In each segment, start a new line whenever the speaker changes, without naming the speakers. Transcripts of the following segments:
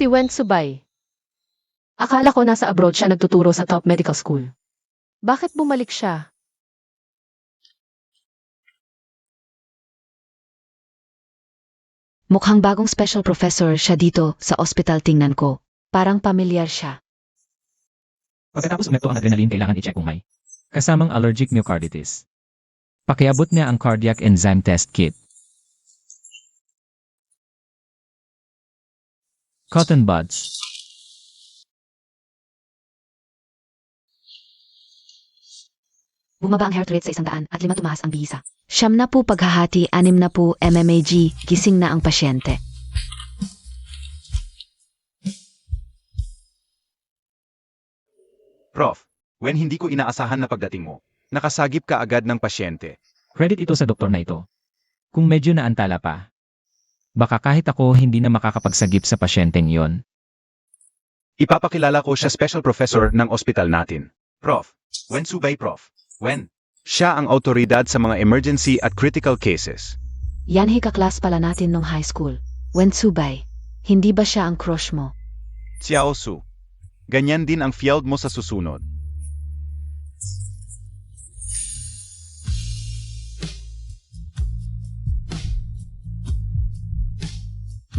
Si Wen Subay. Akala ko nasa abroad siya nagtuturo sa top medical school. Bakit bumalik siya?
Mukhang bagong special professor siya dito sa ospital tingnan ko. Parang pamilyar siya.
Pagkatapos umepto ang adrenaline kailangan i-check kung may kasamang allergic myocarditis. Pakiabot niya ang cardiac enzyme test kit. Cotton buds.
Bumaba ang heart rate sa 100 at 5 tumaas ang bisa. 9 paghahati, 60 mmHg, gising na ang pasyente.
Prof, when hindi ko inaasahan na pagdating mo, nakasagip ka agad ng pasyente.
Credit ito sa doktor na ito. Kung medyo naantala pa, baka kahit ako hindi na makakapagsagip sa pasyenteng yon.
Ipapakilala ko siya special professor ng ospital natin. Prof, Wen Subay Prof. Wen. Siya ang autoridad sa mga emergency at critical cases.
Yanhi kaklas pala natin nung high school. Wen Subay. Hindi ba siya ang crush mo?
Xiao Su. Ganyan din ang field mo sa susunod.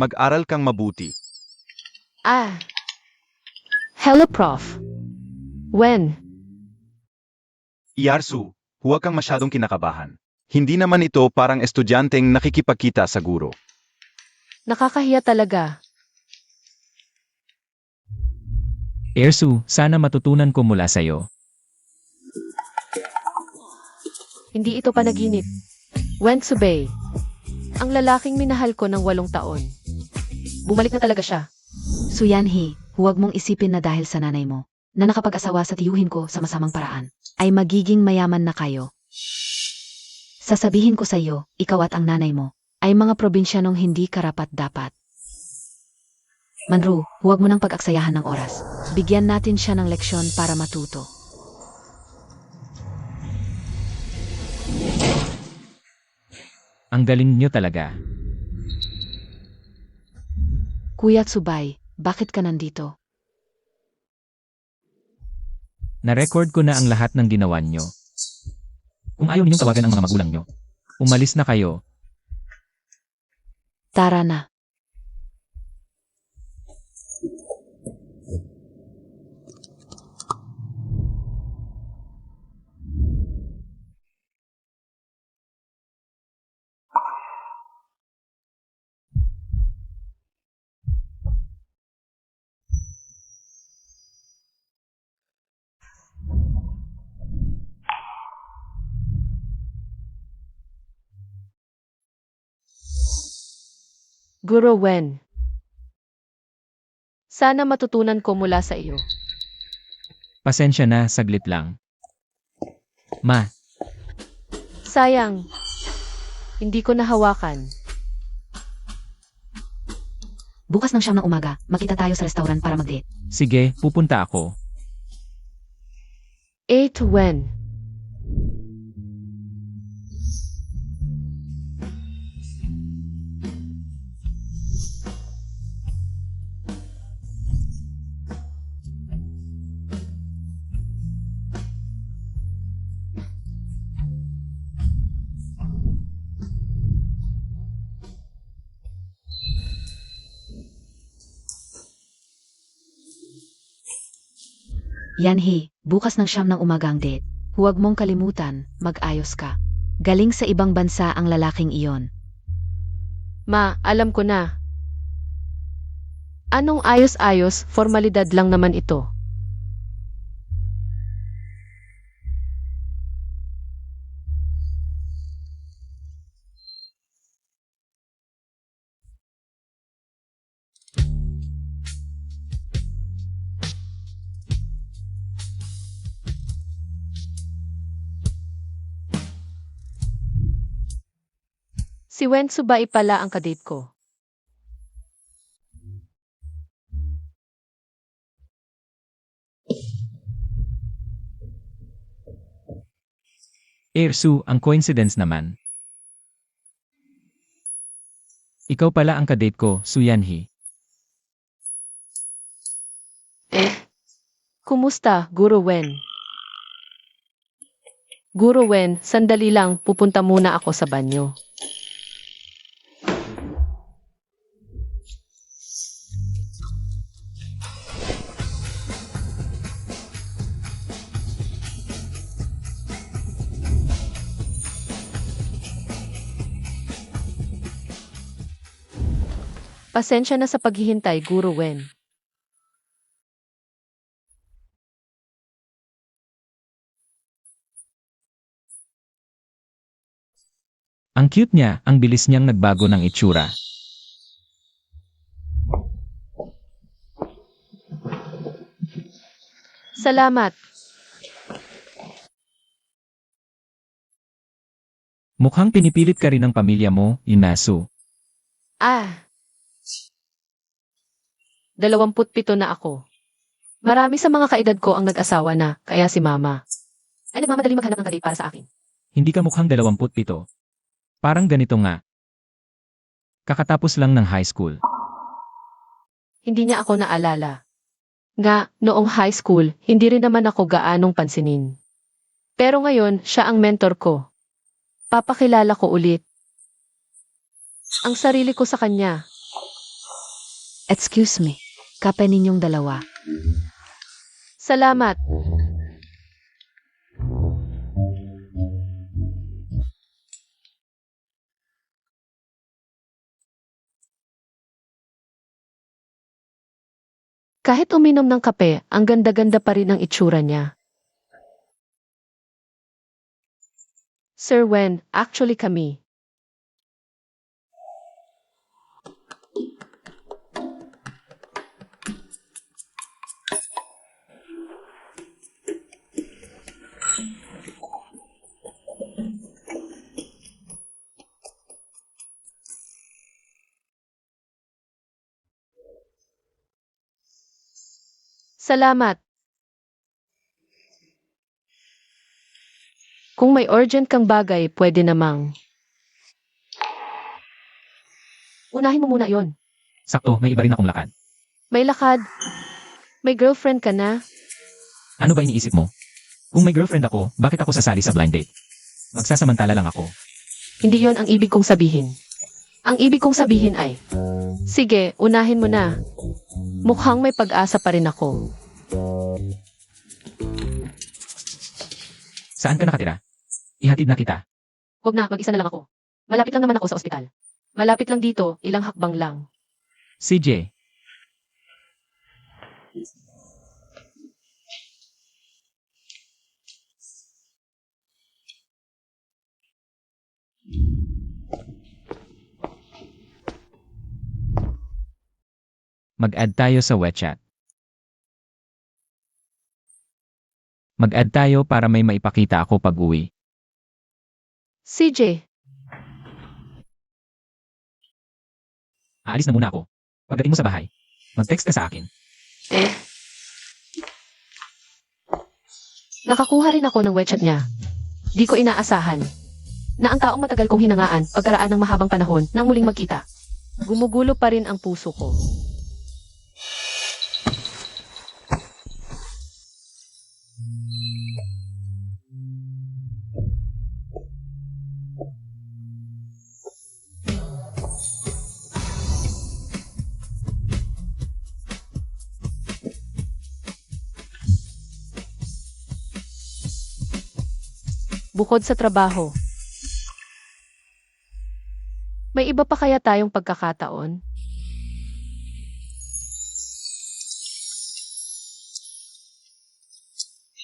Mag-aral kang mabuti.
Hello, Prof. Wen.
Iyarsu, huwag kang masyadong kinakabahan. Hindi naman ito parang estudyanteng nakikipagkita sa guro.
Nakakahiya talaga.
Ersu, sana matutunan ko mula sa'yo.
Hindi ito panaginip. Wen Subay. Ang lalaking minahal ko ng 8 taon. Bumalik na talaga siya.
So Yanhi, huwag mong isipin na dahil sa nanay mo, na nakapag-asawa sa tiyuhin ko sa masamang paraan, ay magiging mayaman na kayo. Sasabihin ko sa iyo, ikaw at ang nanay mo, ay mga probinsyanong hindi karapat-dapat. Manru, huwag mo nang pag-aksayahan ng oras. Bigyan natin siya ng leksyon para matuto.
Ang galing niyo talaga.
Kuya Tsubay, bakit ka nandito?
Na-record ko na ang lahat ng ginawa niyo. Kung ayaw ninyong tawagan ang mga magulang niyo, umalis na kayo.
Tara na.
Guro Wen. Sana matutunan ko mula sa iyo.
Pasensya na, saglit lang. Ma,
Sayang. Hindi ko nahawakan.
Bukas ng 9 ng umaga, makita tayo sa restaurant para mag-date.
sige, pupunta ako.
8 Wen.
Yanhi, bukas ng 9 ng umaga ang date. Huwag mong kalimutan, mag-ayos ka. Galing sa ibang bansa ang lalaking iyon.
Ma, alam ko na. Anong ayos-ayos, formalidad lang naman ito. Si Wen Subay pala ang kadate ko.
Ersu, ang coincidence naman. Ikaw pala ang kadate ko, Su Yanhi.
Kumusta, Guro Wen? Guro Wen, sandali lang, pupunta muna ako sa banyo. Pasensya na sa paghihintay, Guro Wen.
Ang cute niya, ang bilis niyang nagbago ng itsura.
Salamat.
Mukhang pinipilit ka rin ng pamilya mo, Inasu.
27 na ako. Marami sa mga kaedad ko ang nag-asawa na, kaya si Mama ay nagmamadali maghanap ng kadate para sa akin.
Hindi ka mukhang 27. Parang ganito nga. Kakatapos lang ng high school.
Hindi niya ako naalala. Nga, noong high school, hindi rin naman ako gaanong pansinin. Pero ngayon, siya ang mentor ko. Papakilala ko ulit ang sarili ko sa kanya.
Excuse me, kape ninyong dalawa.
Salamat. Kahit uminom ng kape, ang ganda-ganda pa rin ang itsura niya. Sir Wen, actually kami. Salamat. Kung may urgent kang bagay, pwede namang. Unahin mo muna yon.
Sakto, may iba rin akong lakad.
May lakad. May girlfriend ka na?
Ano ba iniisip mo? Kung may girlfriend ako, bakit ako sasali sa blind date? Magsasamantala lang ako.
Hindi yon ang ibig kong sabihin. Ang ibig kong sabihin ay, sige, unahin mo na. Mukhang may pag-asa pa rin ako.
Saan ka nakatira? Ihatid na kita.
Huwag na, mag-isa na lang ako. Malapit lang naman ako sa ospital. Malapit lang dito, ilang hakbang lang.
CJ. Mag-add tayo sa WeChat. Mag-add tayo para may maipakita ako pag-uwi.
CJ,
Aalis na muna ako. Pagdating mo sa bahay, mag-text ka sa akin.
nakakuha rin ako ng WeChat niya. Di ko inaasahan na ang taong matagal kong hinangaan pagkaraan ng mahabang panahon nang muling magkita. Gumugulo pa rin ang puso ko. Bukod sa trabaho, may iba pa kaya tayong pagkakataon?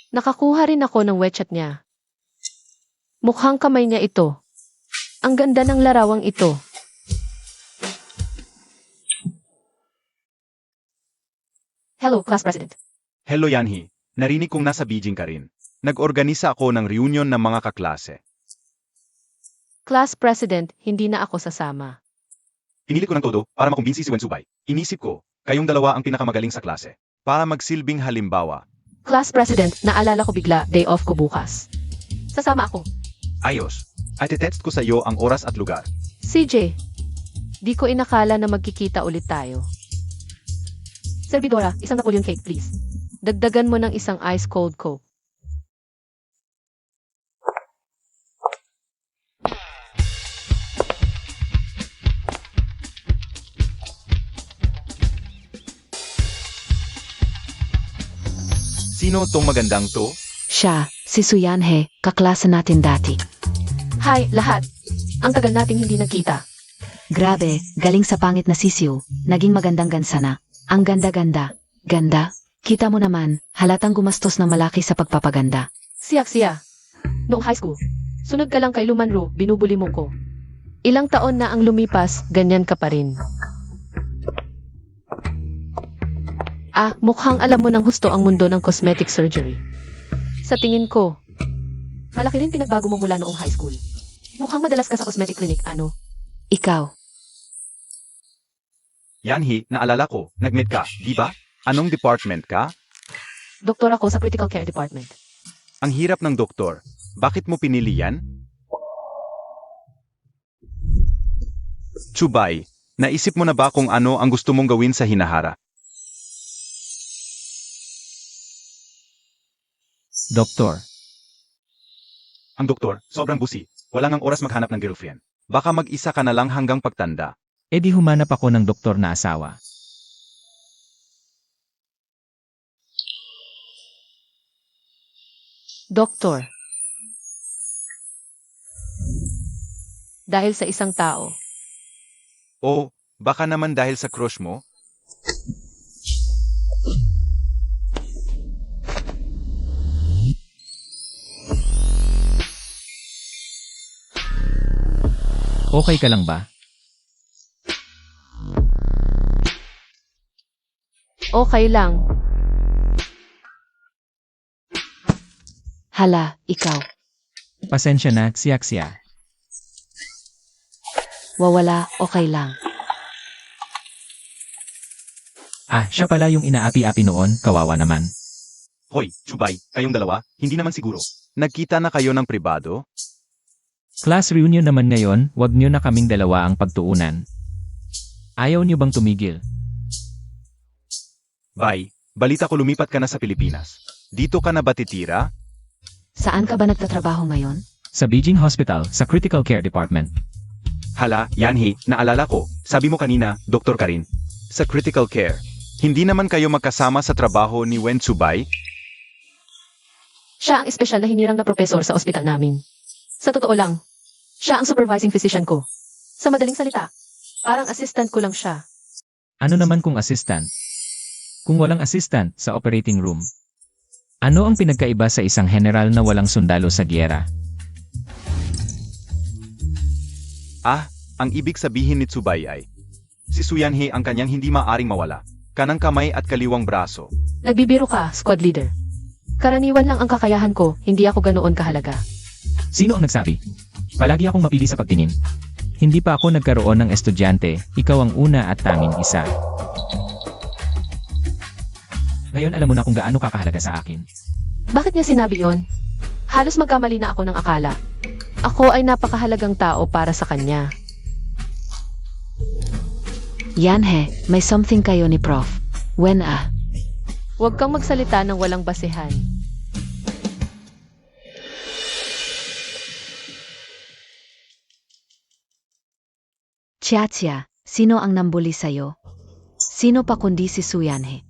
Nakakuha rin ako ng WeChat niya. Mukhang kamay niya ito. Ang ganda ng larawang ito. Hello, Class President.
Hello Yanhi, narinig kong nasa Beijing ka rin. Nag-organisa ako ng reunion ng mga kaklase.
Class President, hindi na ako sasama.
Pinilit ko ng todo para makumbinsi si Wensubay. Inisip ko, kayong dalawa ang pinakamagaling sa klase. Para magsilbing halimbawa.
Class President, naalala ko bigla, day off ko bukas. Sasama ako.
Ayos. At text ko sa iyo ang oras at lugar.
CJ, di ko inakala na magkikita ulit tayo. Servidora, isang Napoleon cake, please. Dagdagan mo ng isang ice cold Coke.
Sino tong magandang to?
Siya, si Suyanhe, kaklase natin dati.
Hi, lahat. Ang tagal nating hindi nagkita.
Grabe, galing sa pangit na sisiw, naging magandang gansa na. Ang ganda-ganda. Ganda? Kita mo naman, halatang gumastos ng malaki sa pagpapaganda.
Siya. Noong high school, sunod ka lang kay Lumanro, binubuli mo ko. Ilang taon na ang lumipas, ganyan ka pa rin. Mukhang alam mo ng husto ang mundo ng cosmetic surgery. Sa tingin ko, malaki rin pinagbago mo mula noong high school. Mukhang madalas ka sa cosmetic clinic, ano?
Ikaw,
Yanhi, naalala ko, nag-meet ka, di ba? Anong department ka?
Doktor ako sa critical care department.
Ang hirap ng doktor. Bakit mo pinili yan? Chubay, naisip mo na ba kung ano ang gusto mong gawin sa hinahara?
Doktor,
Ang doktor, sobrang busi. Wala ngang oras maghanap ng girlfriend. Baka mag-isa ka na lang hanggang pagtanda.
edi humanap ako ng doktor na asawa.
Doktor. Dahil sa isang tao.
O, baka naman dahil sa crush mo?
Okay ka lang ba?
Okay lang.
hala, ikaw.
Pasensya na, siya.
Wawala, okay lang.
Siya pala yung inaapi-api noon, kawawa naman.
Hoy, Chubay, kayong dalawa, hindi naman siguro. Nagkita na kayo ng pribado?
Class reunion naman ngayon, wag nyo na kaming dalawa ang pagtuunan. Ayaw nyo bang tumigil?
Bye, balita ko lumipat ka na sa Pilipinas. Dito ka na ba titira?
Saan ka ba nagtatrabaho ngayon?
Sa Beijing Hospital, sa Critical Care Department.
Hala, Yanhi, naalala ko. Sabi mo kanina, doktor ka rin. Sa critical care. Hindi naman kayo magkasama sa trabaho ni Wen Chubay?
Siya ang espesyal na hinirang na propesor sa ospital namin. Sa totoo lang, siya ang supervising physician ko. Sa madaling salita, parang assistant ko lang siya.
Ano naman kung assistant? Kung walang assistant sa operating room. Ano ang pinagkaiba sa isang general na walang sundalo sa gyera?
Ang ibig sabihin ni Tsubay ay, si Suyanhe ang kanyang hindi maaring mawala. Kanang kamay at kaliwang braso.
Nagbibiro ka, squad leader. Karaniwan lang ang kakayahan ko, hindi ako ganoon kahalaga.
Sino ang nagsabi? Palagi akong mapili sa pagtingin. Hindi pa ako nagkaroon ng estudyante, ikaw ang una at tanging isa. Ngayon alam mo na kung gaano kakahalaga sa akin.
Bakit niya sinabi yon? Halos magkamali na ako ng akala. Ako ay napakahalagang tao para sa kanya.
Yanhe, may something kayo ni Prof. Wen
Huwag kang magsalita ng walang basehan.
Chia, sino ang nambuli sa'yo? Sino pa kundi si Suyanhe?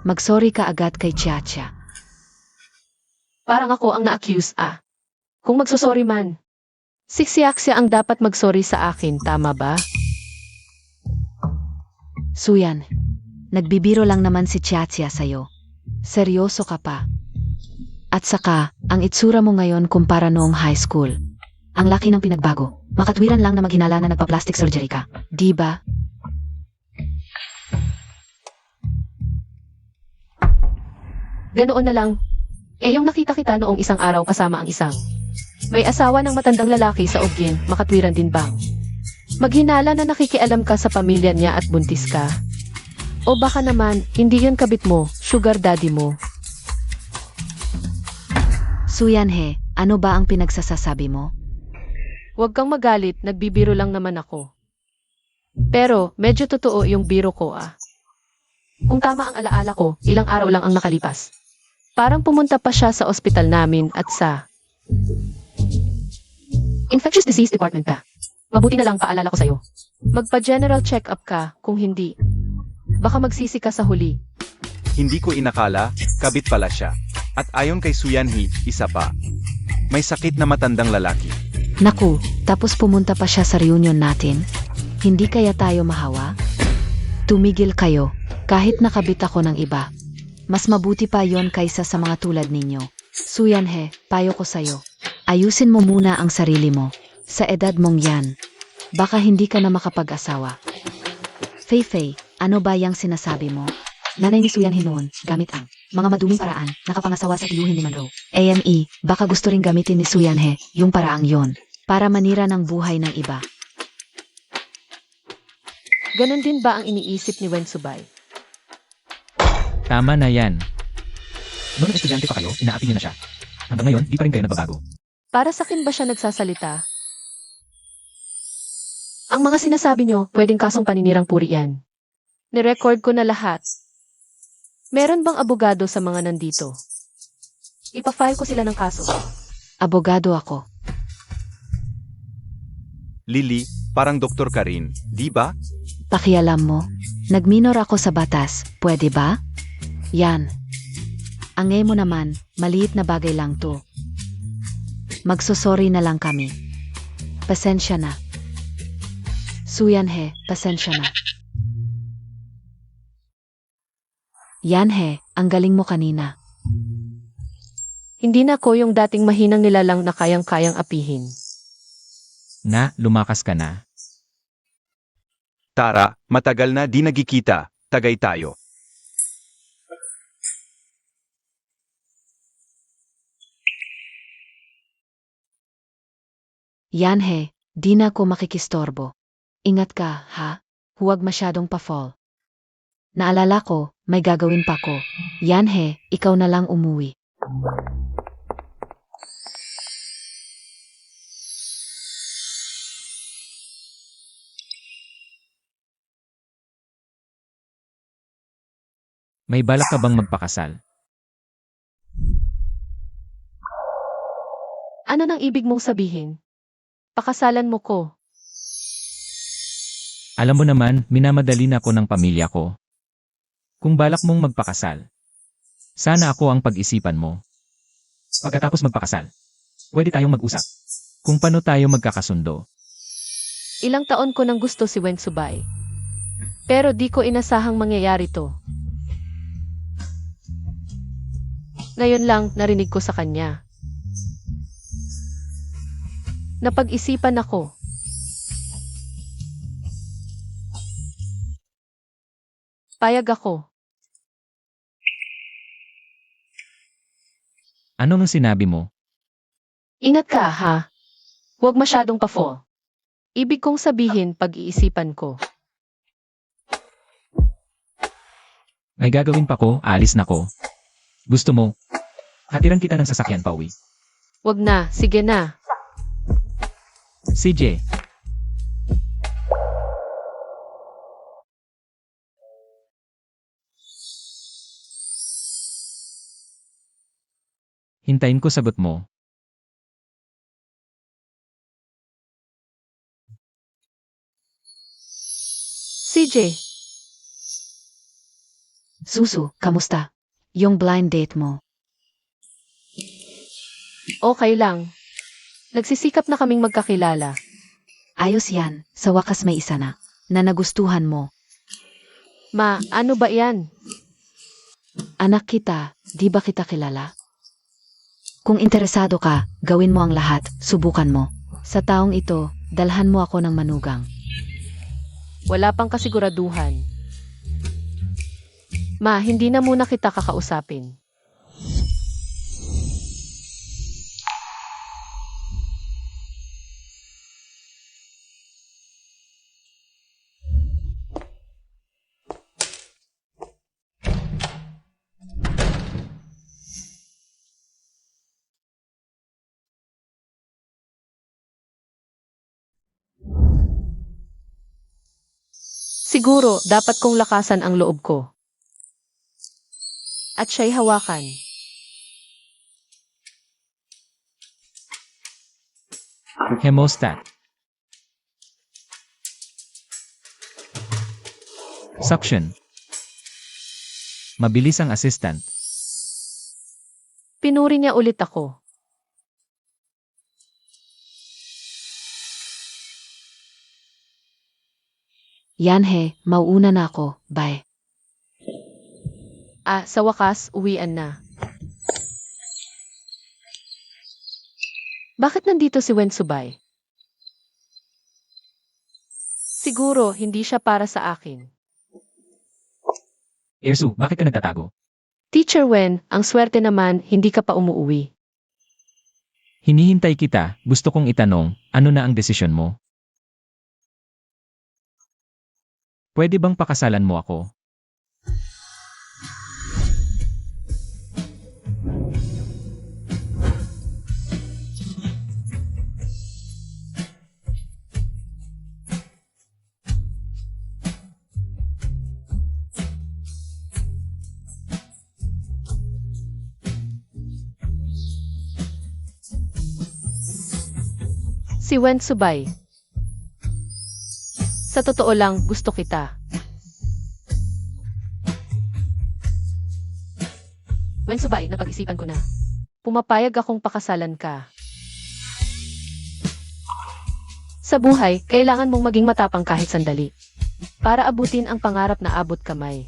Magsorry ka agad kay Chia.
Parang ako ang na-accuse, Kung magsusorry man. Siya ang dapat magsorry sa akin, tama ba?
Suyan, nagbibiro lang naman si Chia sa'yo. Seryoso ka pa. At saka, ang itsura mo ngayon kumpara noong high school. Ang laki ng pinagbago. Makatwiran lang na maghinala na nagpa-plastic surgery ka. Di ba?
Ganoon na lang. Yung nakita kita noong isang araw kasama ang isang. May asawa ng matandang lalaki sa Ogyen, makatwiran din bang? Maghinala na nakikialam ka sa pamilya niya at buntis ka. O baka naman, hindi yun kabit mo, sugar daddy mo.
Suyanhe, ano ba ang pinagsasasabi mo?
Huwag kang magalit, nagbibiro lang naman ako. Pero, medyo totoo yung biro ko Kung tama ang alaala ko, ilang araw lang ang nakalipas. Parang pumunta pa siya sa ospital namin at sa Infectious Disease Department pa. Mabuti na lang paalala ko sa'yo. Magpa-general check-up ka, kung hindi. Baka magsisi ka sa huli.
Hindi ko inakala, kabit pala siya. At ayon kay Suyanhi, isa pa. May sakit na matandang lalaki.
Naku, tapos pumunta pa siya sa reunion natin. Hindi kaya tayo mahawa? Tumigil kayo, kahit nakabit ako ng iba. Mas mabuti pa yon kaysa sa mga tulad ninyo. Suyanhe, payo ko sa'yo. Ayusin mo muna ang sarili mo. Sa edad mong yan, baka hindi ka na makapag-asawa. Fei, ano ba yang sinasabi mo? Nanay ni Suyanhe noon, gamit ang mga maduming paraan, nakapangasawa sa tiyuhin ni Monroe. AME, baka gusto ring gamitin ni Suyanhe yung paraang yon para manira ng buhay ng iba.
Ganon din ba ang iniisip ni Wensubay?
Tama na yan. Noong estudyante pa kayo, inaapi niyo na siya. Hanggang ngayon, di pa rin kayo nagbabago.
Para sa akin ba siya nagsasalita? Ang mga sinasabi nyo, pwedeng kasong paninirang puri yan. Nirecord ko na lahat. Meron bang abogado sa mga nandito? Ipa-file ko sila ng kaso.
Abogado ako.
Lily, parang doktor ka rin, di ba?
Pakialam mo, nagminor ako sa batas, pwede ba? Yan. Angay mo naman, maliit na bagay lang to. Magsosorry na lang kami. Pasensya na. Suyanhe, pasensya na. Yanhe, ang galing mo kanina.
Hindi na ko yung dating mahinang nilalang na kayang-kayang apihin.
Na, lumakas ka na.
Tara, matagal na di nagkikita, tagay tayo.
Yanhe, di na ako makikistorbo. Ingat ka, ha? Huwag masyadong pa-fall. Naalala ko, may gagawin pa ko. Yanhe, ikaw na lang umuwi.
May balak ka bang magpakasal?
Ano nang ibig mong sabihin? Pakasalan mo ko.
Alam mo naman, minamadali na ako ng pamilya ko. Kung balak mong magpakasal, sana ako ang pag-isipan mo. Pagkatapos magpakasal, pwede tayong mag-usap kung paano tayo magkakasundo.
Ilang taon ko nang gusto si Wensubay. Pero di ko inasahang mangyayari to. Ngayon lang narinig ko sa kanya. Napag-isipan ako. Payag ako.
Ano nang sinabi mo?
Ingat ka, ha? Huwag masyadong pa-fall. Ibig kong sabihin pag-iisipan ko.
May gagawin pa ko, alis na ko. Gusto mo? Hatiran kita ng sasakyan pauwi.
Wag na, sige na.
CJ. Hintayin ko sagot mo.
CJ,
Susu, kamusta? Yung blind date mo.
okay lang. Nagsisikap na kaming magkakilala.
Ayos yan, sa wakas may isa na nagustuhan mo.
Ma, ano ba yan?
Anak kita, di ba kita kilala? Kung interesado ka, gawin mo ang lahat, subukan mo. Sa taong ito, dalhan mo ako ng manugang.
Wala pang kasiguraduhan. Ma, hindi na muna kita kakausapin. Siguro, dapat kong lakasan ang loob ko. At siya'y hawakan.
Hemostat. Suction. Mabilis ang assistant.
Pinuri niya ulit ako.
Yan he, mauuna na ako. Bye.
Sa wakas, uwian na. Bakit nandito si Wensubay? Siguro, hindi siya para sa akin.
Ersu, bakit ka nagtatago?
Teacher Wen, ang swerte naman, hindi ka pa umuuwi.
Hinihintay kita, gusto kong itanong, ano na ang desisyon mo? Pwede bang pakasalan mo ako?
Si Wensubay. Sa totoo lang, gusto kita. Wensubay, napag-isipan ko na. Pumapayag akong pakasalan ka. Sa buhay, kailangan mong maging matapang kahit sandali. Para abutin ang pangarap na abot kamay.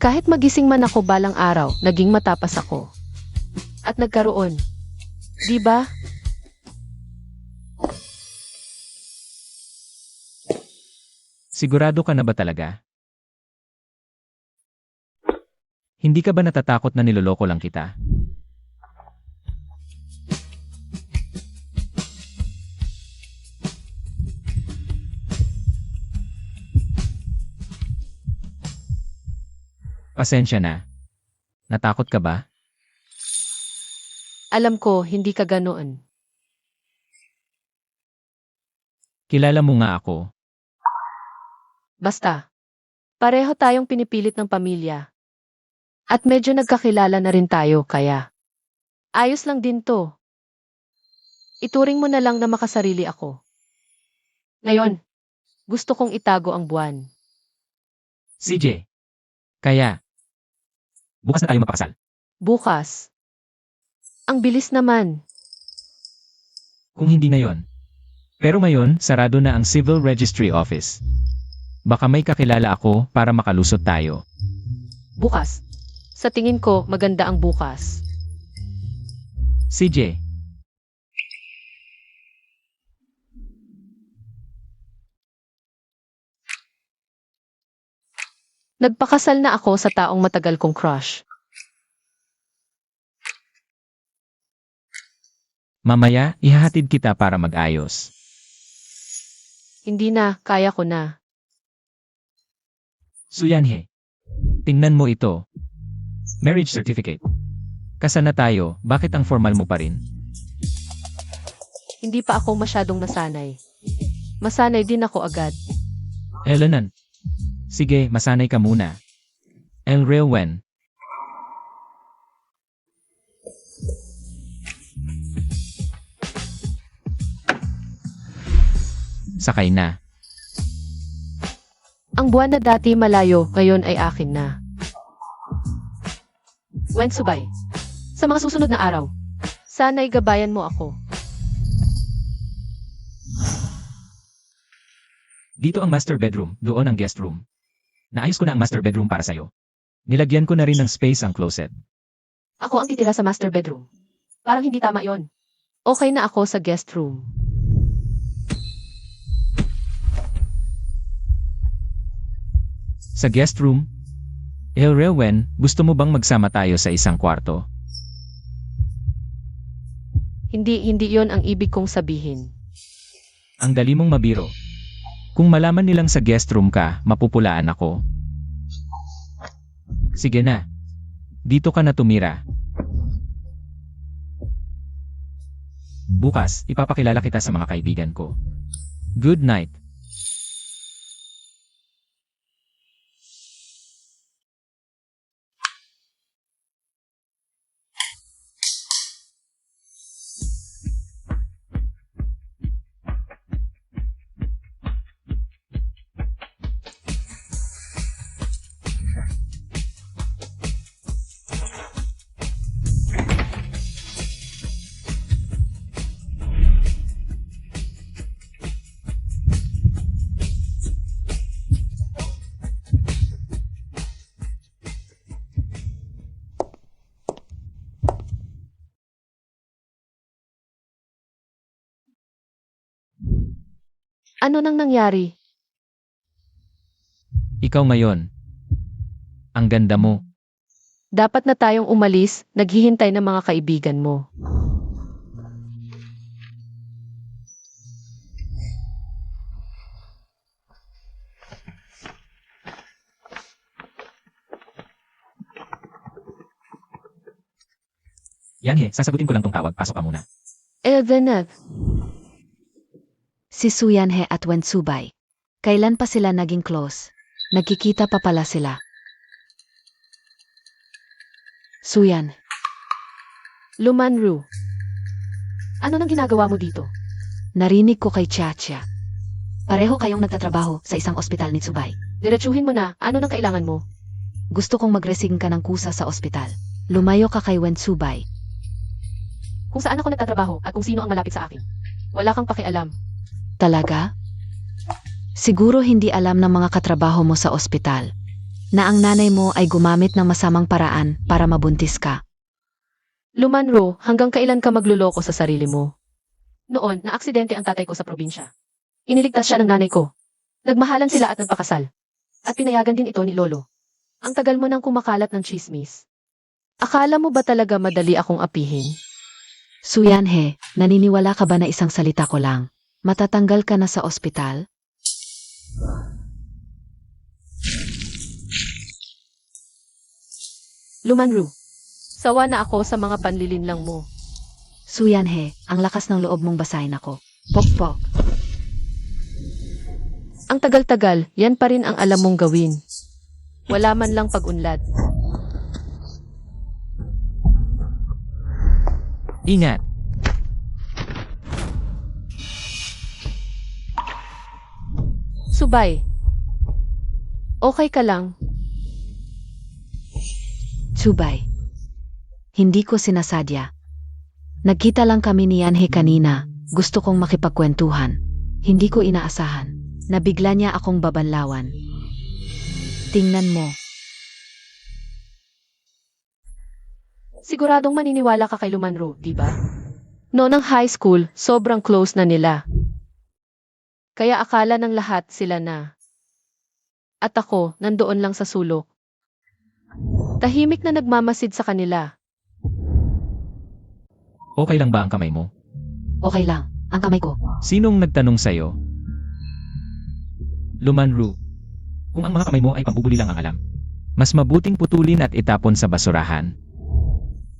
Kahit magising man ako balang araw, naging matapas ako. At nagkaroon. Di ba?
Sigurado ka na ba talaga? Hindi ka ba natatakot na niloloko lang kita? Pasensya na. Natakot ka ba?
Alam ko, hindi ka ganoon.
Kilala mo nga ako.
Basta. Pareho tayong pinipilit ng pamilya. At medyo nagkakilala na rin tayo, kaya. Ayos lang din to. Ituring mo na lang na makasarili ako. Ngayon, gusto kong itago ang buwan.
CJ. Kaya. Bukas na tayo magpakasal.
Bukas. Ang bilis naman.
Kung hindi ngayon. Pero ngayon, sarado na ang Civil Registry Office. Baka may kakilala ako para makalusot tayo.
Bukas. Sa tingin ko, maganda ang bukas.
CJ.
Nagpakasal na ako sa taong matagal kong crush.
Mamaya, ihahatid kita para mag-ayos.
Hindi na, kaya ko na.
Suyanhe. Tingnan mo ito. Marriage certificate. Kasal na tayo, bakit ang formal mo pa rin?
Hindi pa ako masyadong nasanay. Masanay din ako agad.
Elenan. Sige, masanay ka muna. El Rewen. Sakay na.
Ang buwan na dati malayo, ngayon ay akin na. Wensubay. Sa mga susunod na araw, sana'y gabayan mo ako.
Dito ang master bedroom, doon ang guest room. Naayos ko na ang master bedroom para sa'yo. Nilagyan ko na rin ng space ang closet.
Ako ang titira sa master bedroom. Parang hindi tama yon. Okay na ako sa guest room.
Sa guest room? El Rewen, gusto mo bang magsama tayo sa isang kwarto?
Hindi yon ang ibig kong sabihin.
Ang dali mong mabiro. Kung malaman nilang sa guest room ka, mapupulaan ako. Sige na. Dito ka na tumira. Bukas, ipapakilala kita sa mga kaibigan ko. Good night.
Ano nang nangyari?
Ikaw ngayon. Ang ganda mo.
Dapat na tayong umalis, naghihintay ng mga kaibigan mo.
Yanhe, sasagutin ko lang tong tawag. Pasok ka muna.
Elveneth,
Si Suyanhe at Wensubay. Kailan pa sila naging close? Nagkikita pa pala sila. Suyan,
Lumanru. Ano nang ginagawa mo dito?
narinig ko kay Chacha. Pareho kayong nagtatrabaho sa isang ospital ni Subay.
Diretsuhin mo na, ano nang kailangan mo?
Gusto kong mag-resign ka ng kusa sa ospital. Lumayo ka kay Wensubay.
Kung saan ako nagtatrabaho at kung sino ang malapit sa akin. Wala kang pakialam.
Talaga? Siguro hindi alam ng mga katrabaho mo sa ospital na ang nanay mo ay gumamit ng masamang paraan para mabuntis ka.
Lumanru, hanggang kailan ka magluloko sa sarili mo? Noon, naaksidente ang tatay ko sa probinsya. Iniligtas siya ng nanay ko. Nagmahalan sila at nagpakasal. At pinayagan din ito ni Lolo. Ang tagal mo nang kumakalat ng chismis. Akala mo ba talaga madali akong apihin?
Suyanhe, naniniwala ka ba na isang salita ko lang? Matatanggal ka na sa ospital?
Lumanru, sawa na ako sa mga panlilinlang mo.
Suyanhe, ang lakas ng loob mong basahin ako. Pokpok.
Ang tagal-tagal, yan pa rin ang alam mong gawin. Wala man lang pag-unlad.
Ingat!
Subay. Okay ka lang?
Subay. Hindi ko sinasadya. Nagkita lang kami ni Yanhe kanina. Gusto kong makipagkwentuhan. Hindi ko inaasahan. Nabigla niya akong babanlawan. Tingnan mo.
Siguradong maniniwala ka kay Lumanru, di ba? Noong ng high school, sobrang close na nila. Kaya akala ng lahat sila na. At ako, nandoon lang sa sulok. Tahimik na nagmamasid sa kanila.
Okay lang ba ang kamay mo?
Okay lang. Ang kamay ko.
Sinong nagtanong sa'yo? Lumanru. Kung ang mga kamay mo ay pambubuli lang ang alam. Mas mabuting putulin at itapon sa basurahan.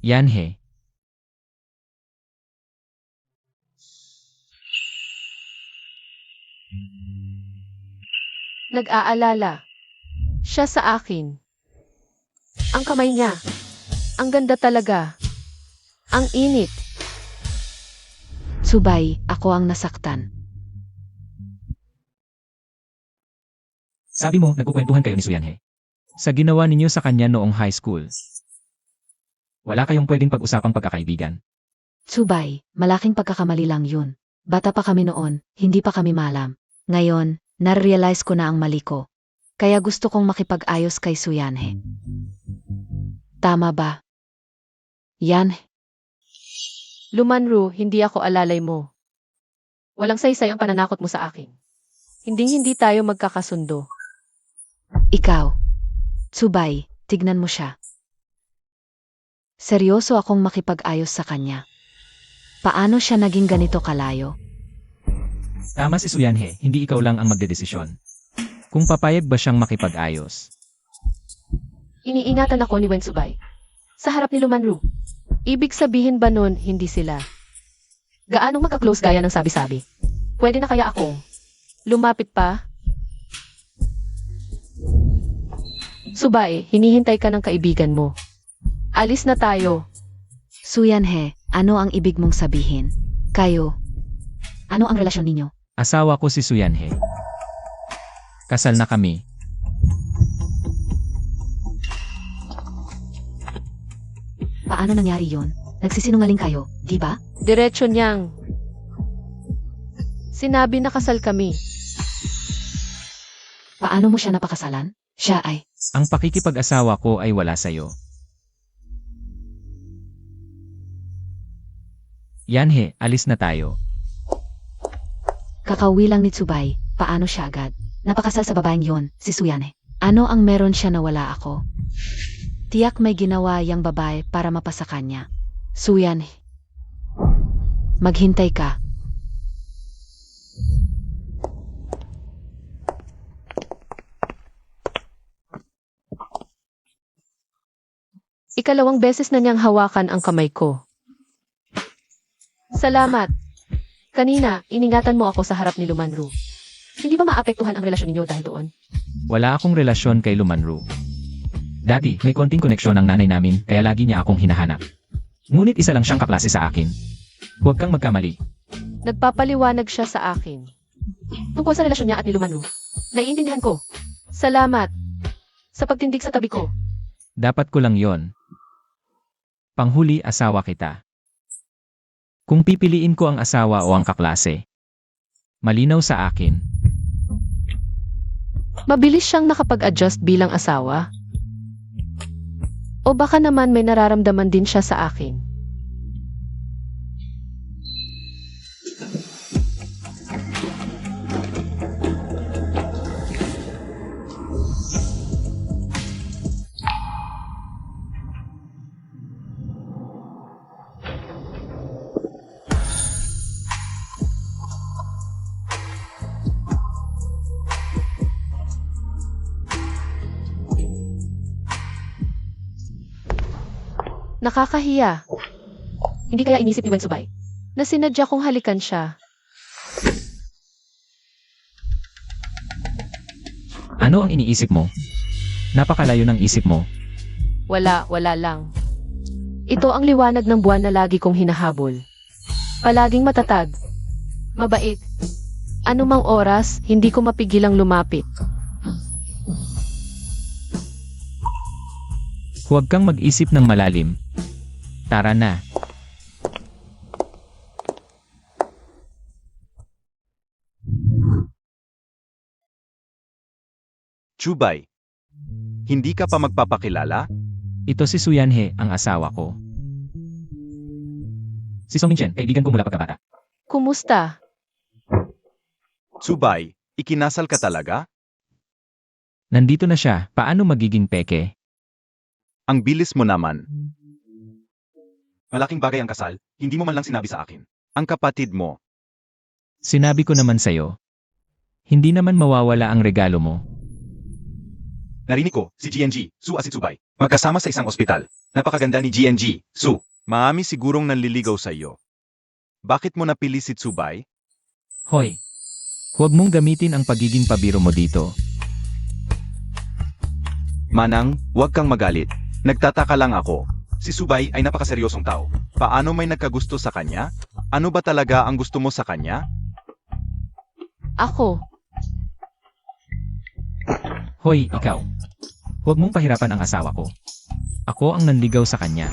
Yanhe.
Nag-aalala. Siya sa akin. Ang kamay niya. Ang ganda talaga. Ang init.
Subay, ako ang nasaktan.
Sabi mo, nagkukwentuhan kayo ni Suyanhe. Sa ginawa ninyo sa kanya noong high school. Wala kayong pwedeng pag-usapang pagkakaibigan.
Subay, malaking pagkakamali lang yun. Bata pa kami noon, hindi pa kami malam. Ngayon, na-realize ko na ang mali ko. Kaya gusto kong makipag-ayos kay Suyanhe. Tama ba? Yan,
Lumanru, hindi ako alalay mo. Walang saysay ang pananakot mo sa akin. Hindi tayo magkakasundo.
ikaw. Subay, tignan mo siya. Seryoso akong makipag-ayos sa kanya. Paano siya naging ganito kalayo?
Tama si Suyanhe, hindi ikaw lang ang magdedesisyon. Kung papayag ba siyang makipag-ayos.
Iniingatan ako ni Wensubay. Sa harap ni Lumanru. Ibig sabihin ba nun, hindi sila? Gaanong magka-close gaya ng sabi-sabi? Pwede na kaya akong lumapit pa? Subay, hinihintay ka ng kaibigan mo. Alis na tayo.
Suyanhe, ano ang ibig mong sabihin? Kayo. Ano ang relasyon ninyo?
Asawa ko si Suyanhe. Kasal na kami.
Paano nangyari yon? Nagsisinungaling kayo, di ba?
Diretso niyang. Sinabi na kasal kami.
Paano mo siya napakasalan? Siya ay.
Ang pakikipag-asawa ko ay wala sa'yo. Yanhe, alis na tayo.
Kakauwi lang ni Tsubay, paano siya agad? Napakasal sa babaeng yon, si Suyane. Ano ang meron siya na wala ako? Tiyak may ginawa yang babae para mapasa kanya. Suyane. Maghintay ka.
Ikalawang beses na niyang hawakan ang kamay ko. Salamat. Kanina, iningatan mo ako sa harap ni Lumanru. Hindi ba maapektuhan ang relasyon ninyo dahil doon?
Wala akong relasyon kay Lumanru. Dati, may konting koneksyon ang nanay namin kaya lagi niya akong hinahanap. Ngunit isa lang siyang kaklase sa akin. Huwag kang magkamali.
Nagpapaliwanag siya sa akin. Tungkol sa relasyon niya at ni Lumanru. Naiintindihan ko. Salamat. Sa pagtindig sa tabi ko.
Dapat ko lang yon. Panghuli, asawa kita. Kung pipiliin ko ang asawa o ang kaklase, malinaw sa akin.
Mabilis siyang nakapag-adjust bilang asawa. O baka naman may nararamdaman din siya sa akin. Nakakahiya. Hindi kaya inisip ni Wensubay na sinadya kong halikan siya.
Ano ang iniisip mo? Napakalayo ng isip mo.
Wala lang. Ito ang liwanag ng buwan na lagi kong hinahabol. Palaging matatag. Mabait. Anumang oras, hindi ko mapigilang lumapit.
Huwag kang mag-isip ng malalim. Tara na.
Chubay. Hindi ka pa magpapakilala?
Ito si Suyanhe, ang asawa ko. Si Song Mingchen, kaibigan ko mula pagkabata.
Kumusta?
Chubay, ikinasal ka talaga?
Nandito na siya, paano magiging peke?
Ang bilis mo naman. Malaking bagay ang kasal, hindi mo man lang sinabi sa akin. Ang kapatid mo,
Sinabi ko naman sa'yo. Hindi naman mawawala ang regalo mo.
narinig ko, si GNG, Su at si Tsubay, magkasama sa isang ospital. Napakaganda ni GNG, Su. Maami sigurong nanliligaw sa iyo. Bakit mo napili si Tsubay?
Hoy! Huwag mong gamitin ang pagiging pabiro mo dito.
Manang, huwag kang magalit. Nagtataka lang ako. Si Subay ay napakaseryosong tao. Paano may nagkagusto sa kanya? Ano ba talaga ang gusto mo sa kanya?
Ako.
Hoy, ikaw. Huwag mong pahirapan ang asawa ko. Ako ang nanligaw sa kanya.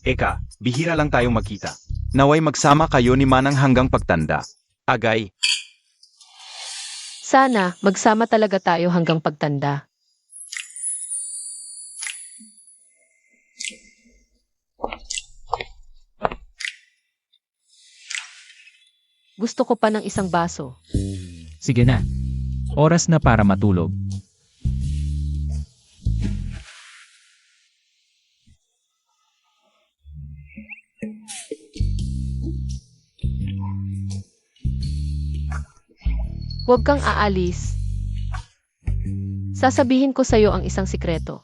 Eka, bihira lang tayong magkita. Naway magsama kayo ni Manang hanggang pagtanda. Agay,
Sana, magsama talaga tayo hanggang pagtanda. Gusto ko pa ng isang baso.
Sige na. Oras na para matulog.
Huwag kang aalis. Sasabihin ko sa'yo ang isang sikreto.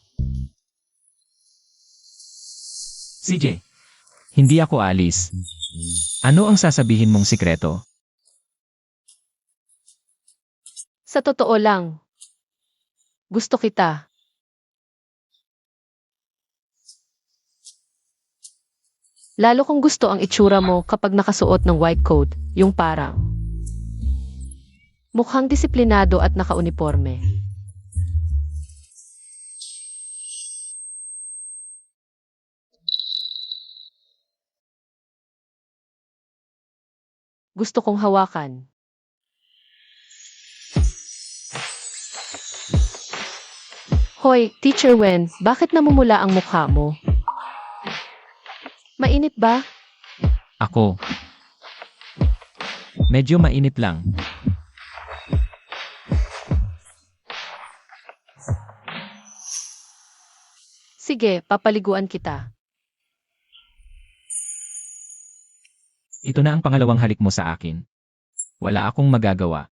CJ, hindi ako alis. Ano ang sasabihin mong sikreto?
Sa totoo lang, gusto kita. Lalo kung gusto ang itsura mo kapag nakasuot ng white coat, yung parang mukhang disiplinado at nakauniforme. Gusto kong hawakan. Hoy, Teacher Wen, bakit namumula ang mukha mo? Mainit ba?
Ako. Medyo mainit lang.
Sige, papaliguan kita.
Ito na ang pangalawang halik mo sa akin. Wala akong magagawa.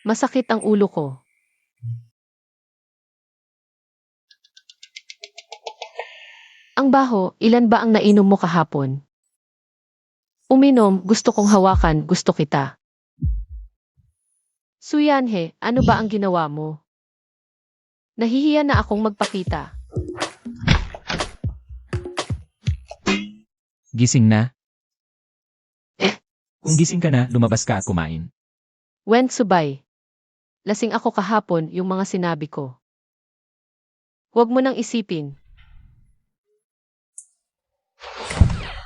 Masakit ang ulo ko. Ang baho, ilan ba ang nainom mo kahapon? Uminom, gusto kong hawakan, gusto kita. Suyanhe, ano ba ang ginawa mo? Nahihiya na akong magpakita.
Gising na? Kung gising ka na, lumabas ka at kumain.
Wen Subay. Lasing ako kahapon yung mga sinabi ko. Huwag mo nang isipin.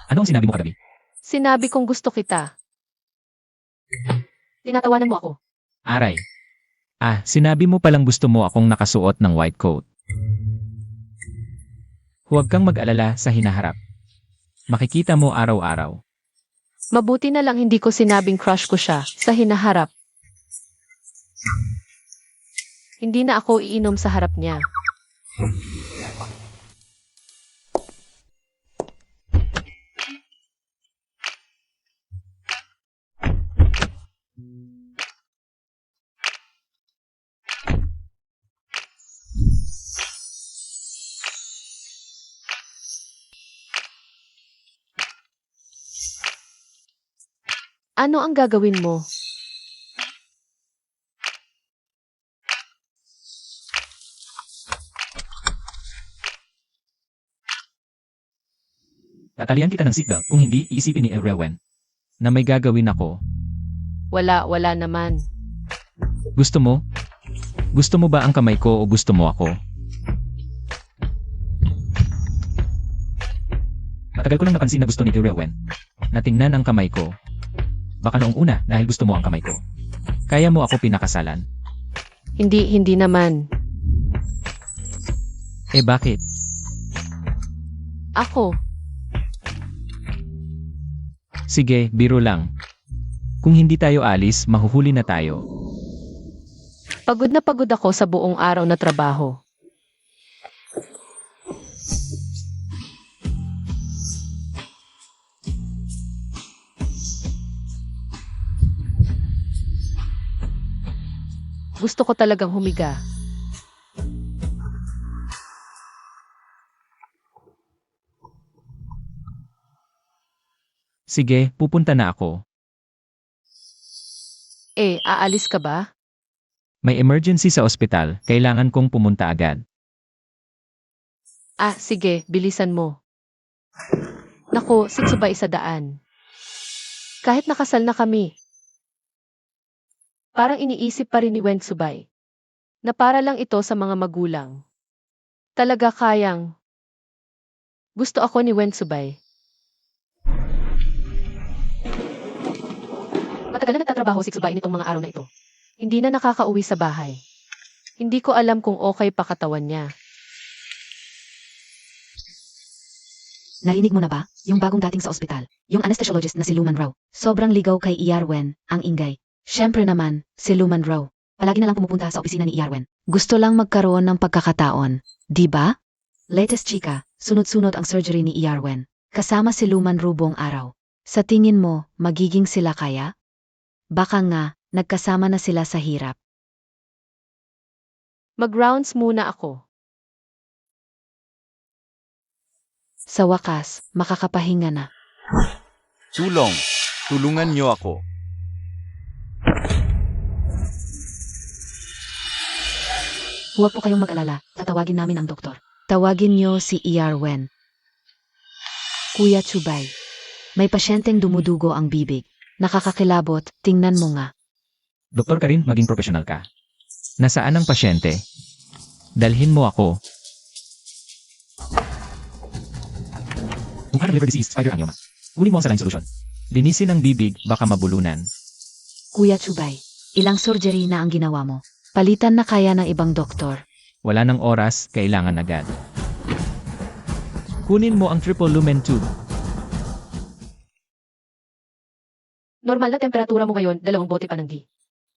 Ano ang sinabi mo kagabi?
Sinabi kong gusto kita. Tinatawanan mo ako.
Aray. Sinabi mo palang gusto mo akong nakasuot ng white coat. Huwag kang mag-alala sa hinaharap. Makikita mo araw-araw.
Mabuti na lang hindi ko sinabing crush ko siya sa hinaharap. Hindi na ako iinom sa harap niya. Ano ang gagawin mo?
Tatalian kita ng seatbelt kung hindi iisipin ni Rewen na may gagawin ako.
Wala naman.
Gusto mo? Gusto mo ba ang kamay ko o gusto mo ako? Matagal ko nang napansin na gusto ni Rewen na tingnan ang kamay ko. Baka noong una dahil gusto mo ang kamay ko. Kaya mo ako pinakasalan.
Hindi naman.
Bakit?
Ako,
Sige, biro lang. Kung hindi tayo alis, mahuhuli na tayo.
pagod na pagod ako sa buong araw na trabaho. Gusto ko talagang humiga.
Sige, pupunta na ako.
Aalis ka ba?
May emergency sa ospital, kailangan kong pumunta agad.
Sige, bilisan mo. Naku, sitsubay sa daan. Kahit nakasal na kami. Parang iniisip pa rin ni Wen Subay na para lang ito sa mga magulang. Talaga kayang. Gusto ako ni Wen Subay. Matagal na nagtatrabaho si Subay nitong mga araw na ito. Hindi na nakakauwi sa bahay. Hindi ko alam kung okay pa katawan niya.
Narinig mo na ba? Yung bagong dating sa ospital. Yung anesthesiologist na si Luman Rao. Sobrang ligaw kay Iyarwen, ang ingay. Siyempre naman, si Luman Rao. Palagi na lang pumupunta sa opisina ni Iyarwen. Gusto lang magkaroon ng pagkakataon. Di ba? Latest chika, sunod-sunod ang surgery ni Iyarwen. Kasama si Luman Rao buong araw. Sa tingin mo, magiging sila kaya? Baka nga, nagkasama na sila sa hirap.
Mag-rounds muna ako.
Sa wakas, makakapahinga na.
Tulong! Tulungan niyo ako.
Huwag po kayong mag-alala, tatawagin namin ang doktor. Tawagin niyo si Iyarwen. Kuya Chubay, may pasyenteng dumudugo ang bibig. Nakakakilabot, tingnan mo nga.
Doktor ka rin, maging professional ka. Nasaan ang pasyente? Dalhin mo ako. Kung liver disease, spider angioma. Kunin mo ang saline solution. Linisin ang bibig, baka mabulunan.
Kuya Chubay, Ilang surgery na ang ginawa mo. Palitan na kaya ng ibang doktor.
Wala ng oras, kailangan agad. Kunin mo ang triple lumen tube.
Normal na temperatura mo ngayon, 2 bote pa ng D.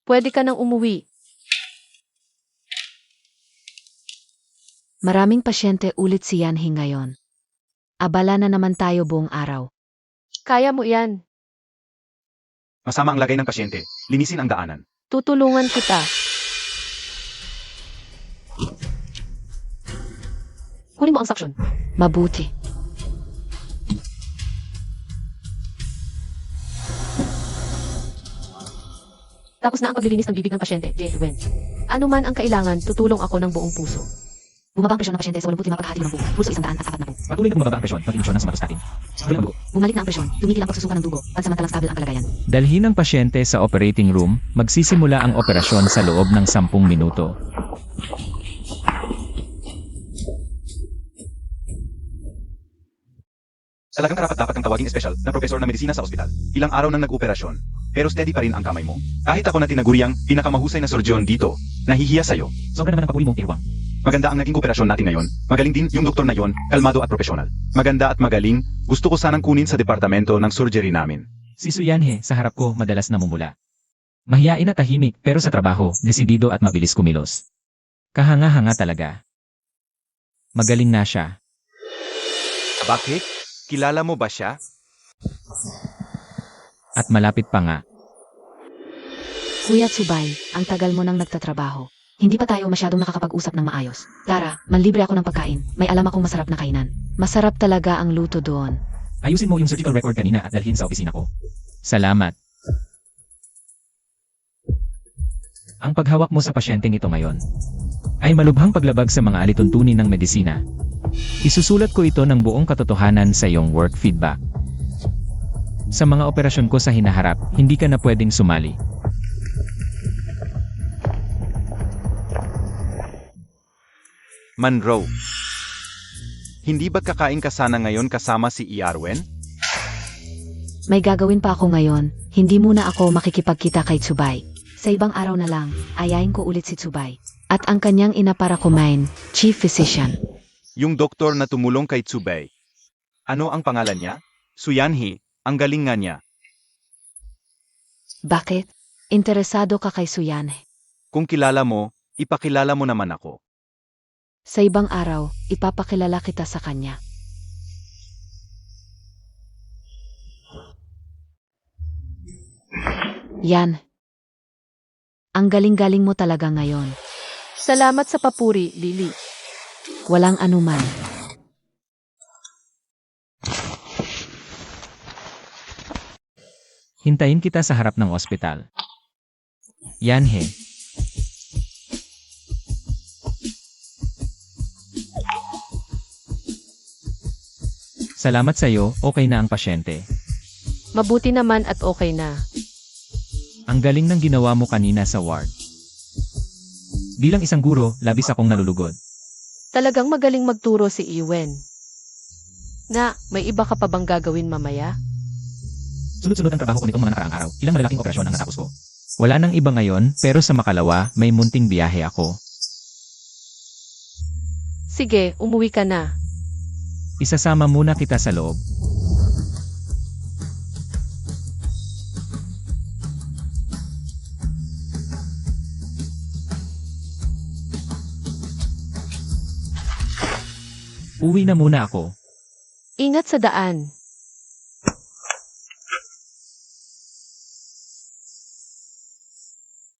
Pwede ka nang umuwi.
Maraming pasyente ulit si Yanhi ngayon. Abala na naman tayo buong araw.
Kaya mo yan.
Masama ang lagay ng pasyente. Linisin ang daanan.
Tutulungan kita. Kunin mo ang suction.
Mabuti.
Tapos na ang paglilinis ng bibig ng pasyente, Wen. Ano man ang kailangan, tutulong ako ng buong puso.
Bumaba ang presyon ng pasyente sa 80 mapaghati ng buo. Pulso 100 at 4 na buo.
Patuloy na bumaba ang presyon, pag-imisyon ng somatostatin. Tuloy ang dugo.
Bumalik na ang presyon. Tumigil ang pagsusuka ng dugo. Pansamantalang stable ang kalagayan.
Dalhin ang pasyente sa operating room, magsisimula ang operasyon sa loob ng 10 minuto.
Talagang karapat-dapat kang tawaging espesyal na profesor na medisina sa ospital. Ilang araw nang nag-operasyon, pero steady pa rin ang kamay mo. Kahit ako na tinaguriang pinakamahusay na surgeon dito, nahihiya sa'yo.
Sobra naman ang papuri mo, Irwang.
Maganda ang naging operasyon natin ngayon. Magaling din yung doktor na yon, kalmado at profesional. Maganda at magaling, gusto ko sanang kunin sa departamento ng surgery namin.
Si Suyanhe, sa harap ko, madalas namumula. Mahiyain at tahimik, pero sa trabaho, desidido at mabilis kumilos. Kahanga-hanga talaga. Magaling na siya.
Bakit? Kilala mo ba siya?
At malapit pa nga.
Kuya Tsubay, ang tagal mo nang nagtatrabaho. Hindi pa tayo masyadong nakakapag-usap ng maayos. Tara, manlibre ako ng pagkain. May alam akong masarap na kainan. Masarap talaga ang luto doon.
Ayusin mo yung surgical record kanina at dalhin sa opisina ko. Salamat. Ang paghawak mo sa pasyenteng ito ngayon ay malubhang paglabag sa mga alituntunin ng medisina. Isusulat ko ito ng buong katotohanan sa iyong work feedback. Sa mga operasyon ko sa hinaharap, hindi ka na pwedeng sumali.
Monroe. Hindi ba kakain ka sana ngayon kasama si Iarwen?
May gagawin pa ako ngayon. Hindi muna ako makikipagkita kay Tsubay. Sa ibang araw na lang, ayayin ko ulit si Tsubay. At ang kanyang ina para kumain, chief physician.
Yung doktor na tumulong kay Tsubay. Ano ang pangalan niya? Suyanhi, ang galing nga niya.
Bakit? Interesado ka kay Suyan.
Kung kilala mo, ipakilala mo naman ako.
Sa ibang araw, ipapakilala kita sa kanya. Yan. Ang galing-galing mo talaga ngayon.
Salamat sa papuri, Lily.
Walang anuman.
Hintayin kita sa harap ng ospital. Yanhe. Salamat sa iyo, okay na ang pasyente.
Mabuti naman at okay na.
Ang galing ng ginawa mo kanina sa ward. Bilang isang guro, labis akong nalulugod.
Talagang magaling magturo si Iwen. Na, may iba ka pa bang gagawin mamaya?
Sunod-sunod ang trabaho ko nitong mga nakaraang araw. Ilang malalaking operasyon ang natapos ko. Wala nang iba ngayon, pero sa makalawa, may munting biyahe ako.
Sige, umuwi ka na.
Isasama muna kita sa loob. Uwi na muna ako.
Ingat sa daan.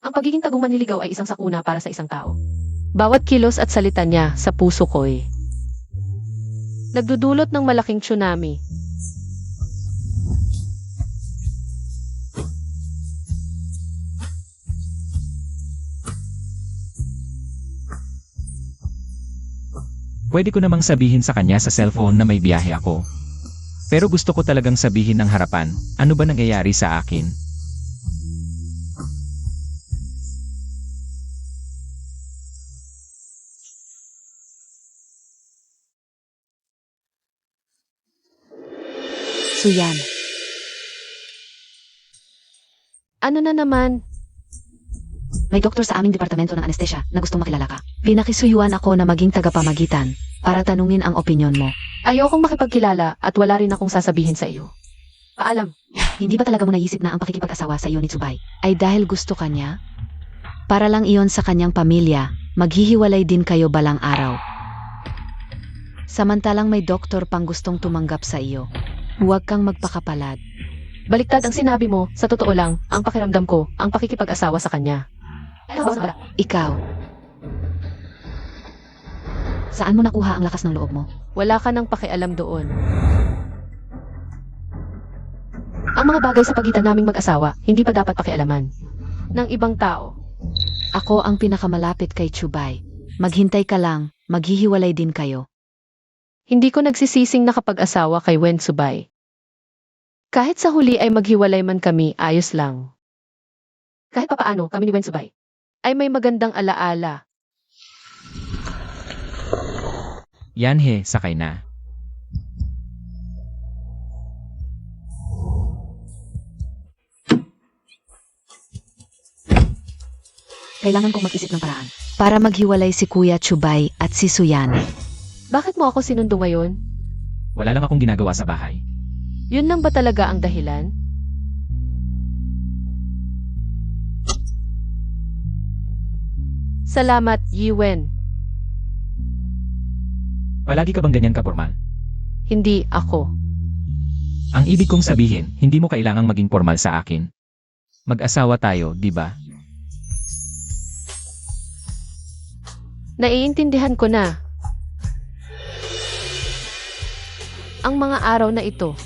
Ang pagiging tagumanliligaw ay isang sakuna para sa isang tao. Bawat kilos at salita niya sa puso ko'y nagdudulot ng malaking tsunami.
Pwede ko namang sabihin sa kanya sa cellphone na may biyahe ako. Pero gusto ko talagang sabihin ng harapan, ano ba nangyayari sa akin?
Suyan.
Ano na naman?
May doktor sa aming departamento ng anestesya na gustong makilala ka. Pinakisuyuan ako na maging tagapamagitan para tanungin ang opinyon mo.
Ayokong makipagkilala at wala rin akong sasabihin sa iyo. Paalam.
Hindi ba talaga mo naisip na ang pakikipag-asawa sa iyo ni Tsubay ay dahil gusto ka niya? Para lang iyon sa kanyang pamilya, maghihiwalay din kayo balang araw. Samantalang may doktor pang gustong tumanggap sa iyo. Huwag kang magpakapalad.
Baliktad ang sinabi mo, sa totoo lang, ang pakiramdam ko, ang pakikipag-asawa sa kanya.
Ikaw. Saan mo nakuha ang lakas ng loob mo?
Wala ka nang pakialam doon. Ang mga bagay sa pagitan naming mag-asawa, hindi pa dapat pakialaman ng ibang tao.
Ako ang pinakamalapit kay Tsubay. Maghintay ka lang, maghihiwalay din kayo.
Hindi ko nagsisising nakapag-asawa kay Wen Tsubay. Kahit sa huli ay maghiwalay man kami, ayos lang. Kahit papaano, kami ni Wen Tsubay ay may magandang alaala.
Yanhe, sakay na.
Kailangan kong mag-isip ng paraan para maghiwalay si Kuya Tsubay at si Suyane.
Bakit mo ako sinundo ngayon?
Wala lang akong ginagawa sa bahay.
Yun lang ba talaga ang dahilan? Salamat, Yiwen.
Palagi ka bang ganyan ka-formal?
Hindi ako.
Ang ibig kong sabihin, hindi mo kailangang maging formal sa akin. Mag-asawa tayo, di ba?
Naiintindihan ko na. Ang mga araw na ito.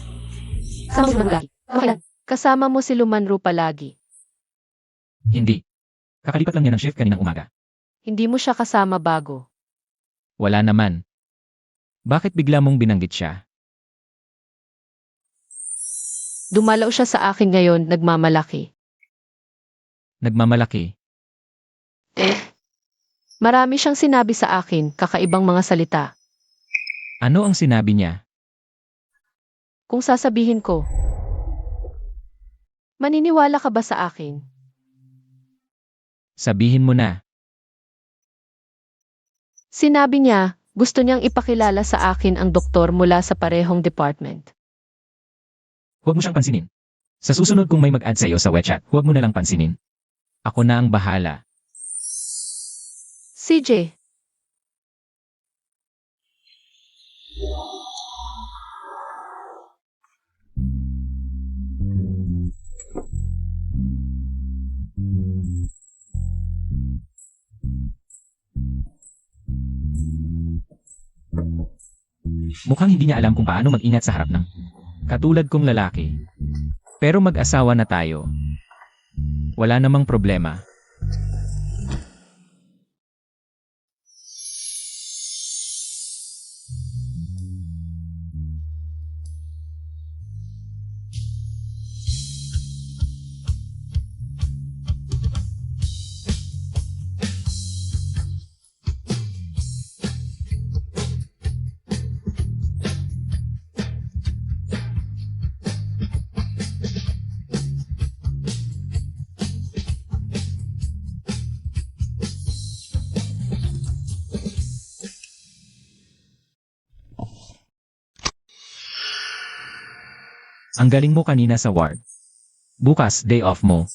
Kasama mo si Lumanro palagi.
Hindi. Kakalipat lang niya ng shift kaninang umaga.
Hindi mo siya kasama bago.
Wala naman. Bakit bigla mong binanggit siya?
Dumalaw siya sa akin ngayon, nagmamalaki.
Nagmamalaki.
Marami siyang sinabi sa akin, kakaibang mga salita.
Ano ang sinabi niya?
Kung sasabihin ko, maniniwala ka ba sa akin?
Sabihin mo na.
Sinabi niya, gusto niyang ipakilala sa akin ang doktor mula sa parehong department.
Huwag mo siyang pansinin. Sa susunod kung may mag-add sa'yo sa WeChat, huwag mo na lang pansinin. Ako na ang bahala.
CJ,
Mukhang hindi niya alam kung paano mag-ingat sa harap ng katulad kong lalaki. Pero mag-asawa na tayo. Wala namang problema. Ang galing mo kanina sa ward. Bukas, day off mo.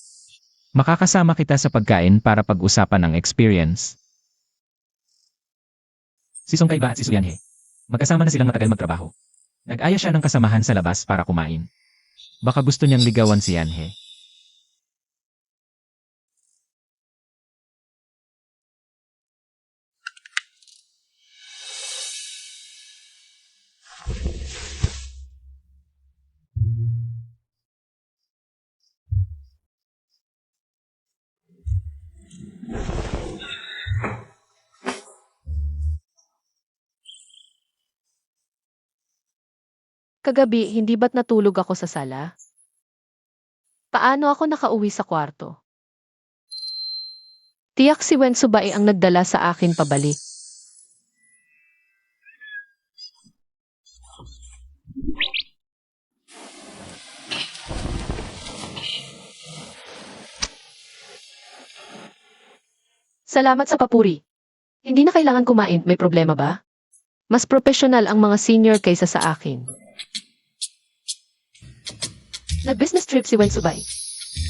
Makakasama kita sa pagkain para pag-usapan ang experience. Si Song Kai ba at si Suyanhe? Magkasama na silang matagal magtrabaho. Nag-aya siya ng kasamahan sa labas para kumain. Baka gusto niyang ligawan si Yanhe.
kagabi hindi ba't natulog ako sa sala? Paano ako nakauwi sa kwarto? Tiyak si Wen Tsubay ang nagdala sa akin pabalik. Salamat sa papuri. Hindi na kailangan kumain, may problema ba? Mas professional ang mga senior kaysa sa akin. Nag-business trip si Wensubay.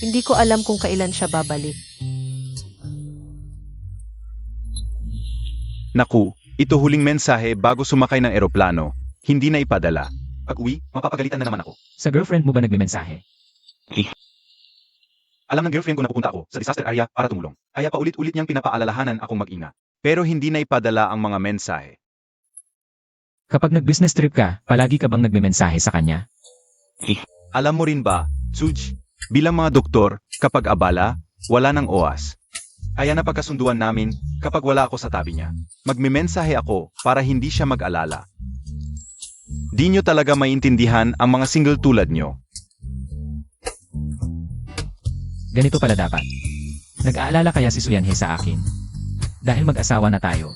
Hindi ko alam kung kailan siya babalik.
Naku, ito huling mensahe bago sumakay ng eroplano. Hindi na ipadala. Pag uwi, mapapagalitan na naman ako.
Sa girlfriend mo ba nagme-mensahe?
Alam ng girlfriend ko na pupunta ako sa disaster area para tumulong. Kaya paulit-ulit niyang pinapaalalahanan akong mag-ingat. Pero hindi na ipadala ang mga mensahe.
Kapag nag-business trip ka, palagi ka bang nagme-mensahe sa kanya?
Alam mo rin ba, Suj, bilang mga doktor, kapag abala, wala nang oras. Kaya napagkasunduan namin, kapag wala ako sa tabi niya, magme-mensahe ako para hindi siya mag-alala. Di nyo talaga maintindihan ang mga single tulad nyo.
Ganito pala dapat. Nag-aalala kaya si Suyanhe sa akin? Dahil mag-asawa na tayo.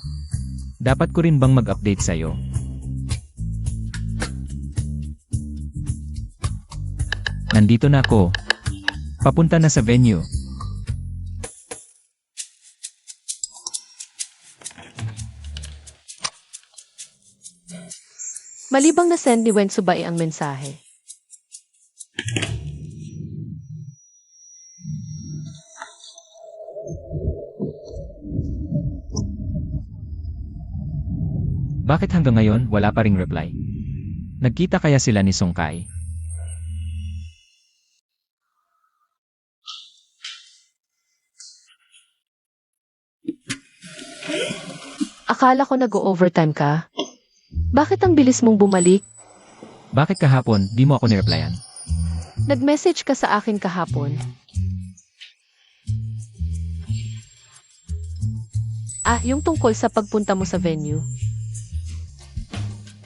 Dapat ko rin bang mag-update sa'yo? Nandito na ako. Papunta na sa venue.
Malibang na send ni Wensubay ang mensahe.
Bakit hanggang ngayon wala pa ring reply? Nagkita kaya sila ni Songkai?
Akala ko nag-overtime ka? Bakit ang bilis mong bumalik?
Bakit kahapon di mo ako nireplyan?
Nag-message ka sa akin kahapon. Yung tungkol sa pagpunta mo sa venue.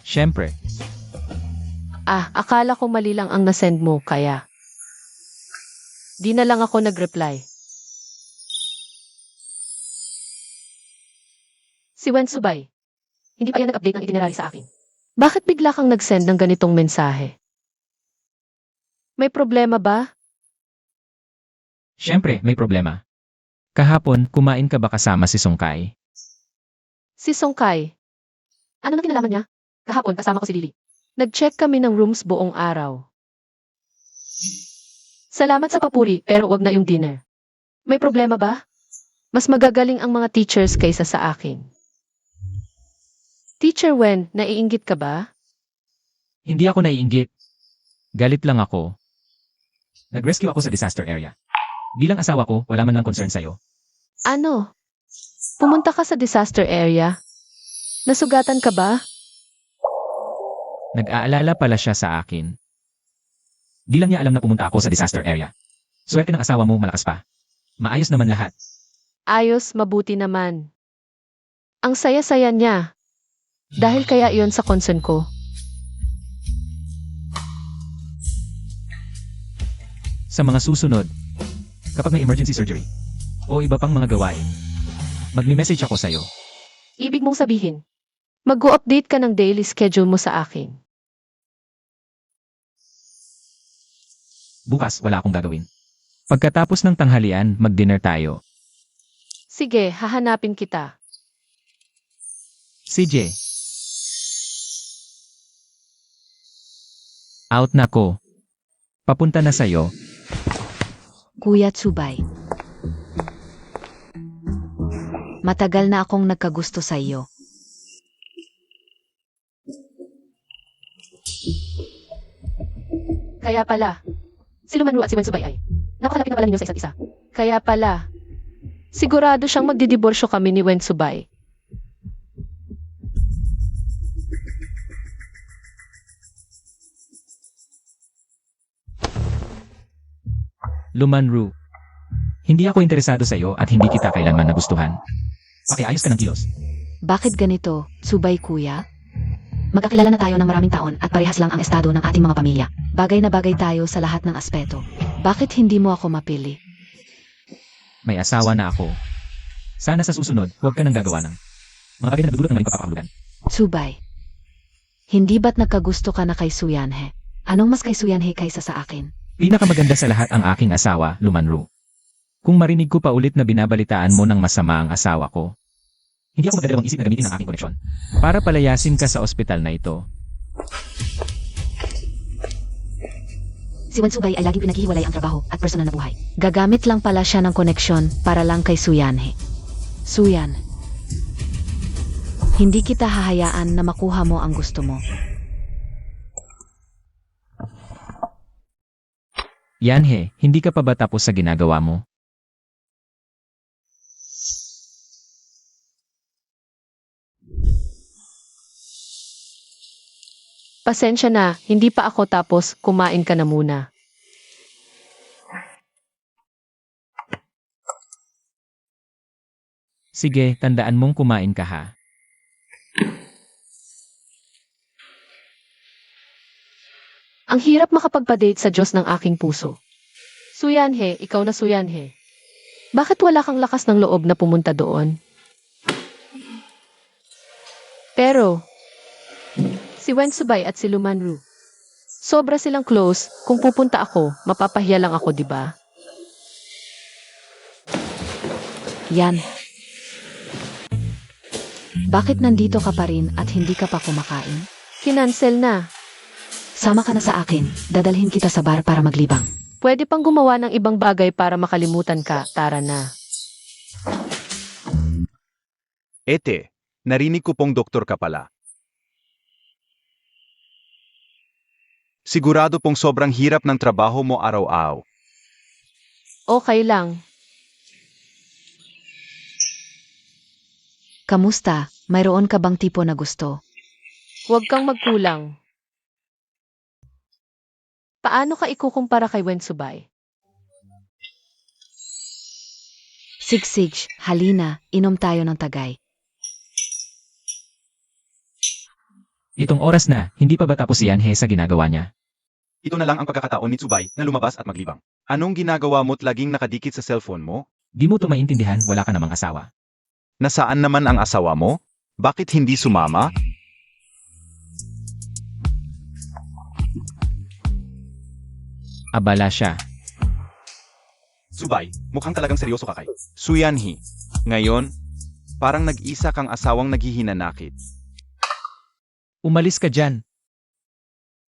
Siyempre,
Akala ko mali lang ang nasend mo, kaya. Di na lang ako nag-reply. Si Wensubay. Hindi pa yan nag-update ng itinerary sa akin. Bakit bigla kang nag-send ng ganitong mensahe? May problema ba?
siyempre may problema. Kahapon, kumain ka ba kasama si Songkai?
Si Songkai. Ano na kinalaman niya? Kahapon kasama ko si Lily. Nag-check kami ng rooms buong araw. Salamat sa papuri, pero wag na yung dinner. May problema ba? Mas magagaling ang mga teachers kaysa sa akin. Teacher Wen, naiinggit ka ba?
Hindi ako naiinggit. Galit lang ako. Nag-rescue ako sa disaster area. Bilang asawa ko, wala man lang concern sa'yo.
Ano? Pumunta ka sa disaster area? Nasugatan ka ba?
Nag-aalala pala siya sa akin. Di lang niya alam na pumunta ako sa disaster area. Swerte ng asawa mo, malakas pa. Maayos naman lahat.
Ayos, mabuti naman. Ang saya-saya niya. Dahil kaya iyon sa concern ko.
Sa mga susunod, kapag may emergency surgery, o iba pang mga gawain, magme-message ako sa'yo.
Ibig mong sabihin, mag-update ka ng daily schedule mo sa akin.
Bukas, wala akong gagawin. Pagkatapos ng tanghalian, mag-dinner tayo.
Sige, hahanapin kita.
CJ. Out na ko. Papunta na sa'yo.
Kuya Tsubay. Matagal na akong nagkagusto sa iyo.
Kaya pala, si Lumanru at si Wensubay ay, napakalapit na pala ninyo sa isa't isa. Kaya pala, sigurado siyang magdidiborsyo kami ni Wensubay.
Lumanru. Hindi ako interesado sa'yo at hindi kita kailanman nagustuhan. Pakiayos ka ng kilos.
Bakit ganito, Tsubay kuya? Magkakilala na tayo ng maraming taon at parehas lang ang estado ng ating mga pamilya. Bagay na bagay tayo sa lahat ng aspeto. Bakit hindi mo ako mapili?
May asawa na ako. Sana sa susunod, huwag ka nang gagawa ng mga bagay na nagdudulot ng maling pagpapahulugan.
Tsubay. Hindi ba't nagkagusto ka na kay Suyanhe? Anong mas kay Suyanhe kaysa sa akin?
Pinakamaganda sa lahat ang aking asawa, Lumanru. Kung marinig ko pa ulit na binabalitaan mo ng masama ang asawa ko, hindi ako magdadalawang isip na gamitin ang aking koneksyon para palayasin ka sa ospital na ito.
Si Wansubay ay laging pinaghihiwalay ang trabaho at personal na buhay. Gagamit lang pala siya ng koneksyon para lang kay Suyanhe. Suyan, hindi kita hahayaan na makuha mo ang gusto mo.
Yanhe, hindi ka pa ba tapos sa ginagawa mo?
Pasensya na, hindi pa ako tapos, kumain ka na muna.
Sige, tandaan mong kumain ka ha.
Ang hirap makapagpa-date sa Diyos ng aking puso. Suyanhe, ikaw na Suyanhe. Bakit wala kang lakas ng loob na pumunta doon? Pero, si Wensubay at si Lumanru, sobra silang close. Kung pupunta ako, mapapahiya lang ako, di ba?
Yan. Bakit nandito ka pa rin at hindi ka pa kumakain?
Kinansel na.
Sama ka na sa akin. Dadalhin kita sa bar para maglibang.
Pwede pang gumawa ng ibang bagay para makalimutan ka. Tara na.
Ete, narinig ko pong doktor ka pala. Sigurado pong sobrang hirap ng trabaho mo araw-araw.
Okay lang.
Kamusta? Mayroon ka bang tipo na gusto?
Huwag kang magkulang. Paano ka ikukumpara kay Wensubay?
Sigsig, halina, inom tayo ng tagay.
Itong oras na, hindi pa ba tapos si Yanhe sa ginagawa niya?
Ito na lang ang pagkakataon ni Tsubay na lumabas at maglibang. Anong ginagawa mo't laging nakadikit sa cellphone mo?
Di mo to maintindihan, wala ka namang asawa.
Nasaan naman ang asawa mo? Bakit hindi sumama?
Abala siya.
Tsubay, mukhang talagang seryoso ka kay Suyanhi. Ngayon, parang nag-isa kang asawang naghihinanakit.
Umalis ka dyan.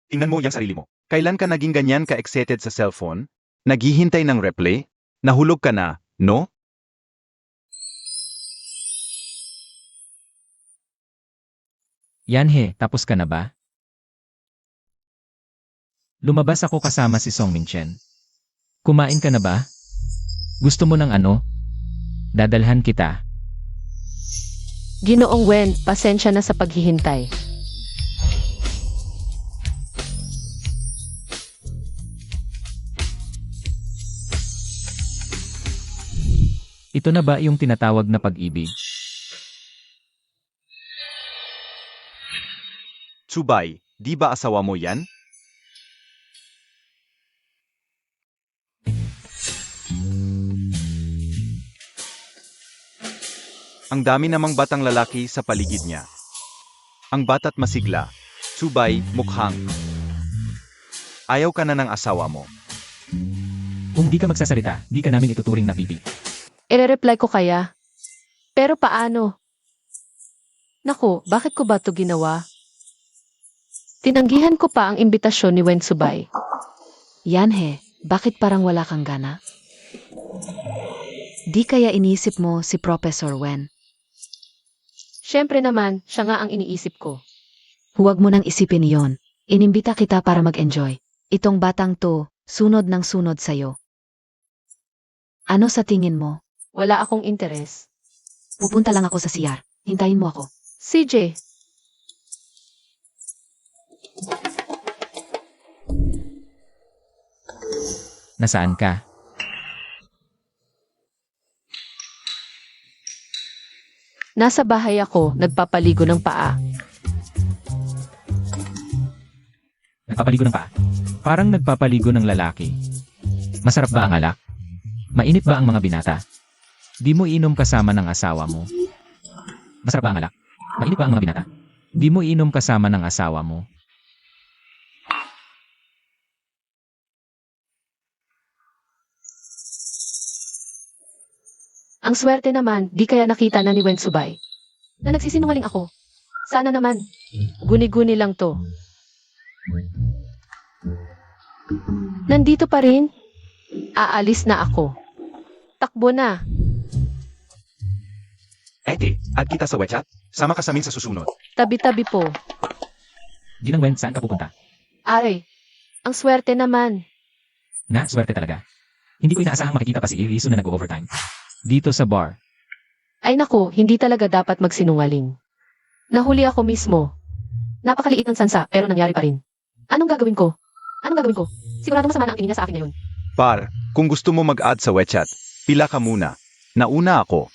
Tingnan mo yung sarili mo. Kailan ka naging ganyan ka-excited sa cellphone? Naghihintay ng replay? Nahulog ka na, no?
Yanhe, tapos ka na ba? Lumabas ako kasama si Song Minchen. Kumain ka na ba? Gusto mo ng ano? Dadalhan kita.
Ginoong Wen, pasensya na sa paghihintay.
Ito na ba yung tinatawag na pag-ibig?
Tsubay, di ba asawa mo yan? Ang dami namang batang lalaki sa paligid niya. Ang bata't masigla. Tsubay, mukhang. Ayaw ka na ng asawa mo.
Kung di ka magsasalita, di ka namin ituturing na bibi.
Ire-reply ko kaya? Pero paano? Naku, bakit ko ba to ginawa? Tinanggihan ko pa ang imbitasyon ni Wensubay.
Yanhe, bakit parang wala kang gana? Di kaya inisip mo si Professor Wen?
Siyempre naman, siya nga ang iniisip ko.
Huwag mo nang isipin yon. Inimbita kita para mag-enjoy. Itong batang to, sunod ng sunod sa'yo. Ano sa tingin mo?
Wala akong interes.
Pupunta lang ako sa CR. Hintayin mo ako.
CJ,
Nasaan ka?
nasa bahay ako, nagpapaligo ng paa.
Nagpapaligo ng paa. Parang nagpapaligo ng lalaki. Masarap ba ang alak? Mainit ba ang mga binata? Di mo inom kasama ng asawa mo. Masarap ba ang alak? Mainit ba ang mga binata? Di mo inom kasama ng asawa mo.
Ang swerte naman, di kaya nakita na ni Wen Subay. Na nagsisinungaling ako. Sana naman. Guni-guni lang to. Nandito pa rin? Aalis na ako. Takbo na.
Ete, add kita sa WeChat. Sama ka sa amin sa susunod.
Tabi-tabi po.
Ginang Wen, saan ka pupunta?
Aray, ang swerte naman.
Na, swerte talaga. Hindi ko inaasahang makikita pa si Irisu na nag-overtime. Dito sa bar.
Ay nako, hindi talaga dapat magsinungaling. Nahuli ako mismo. Napakaliit ng sansa, pero nangyari pa rin. Anong gagawin ko? Sigurado masama na ang tingin niya sa akin ngayon.
Par, kung gusto mo mag-add sa WeChat, pila ka muna. Nauna ako.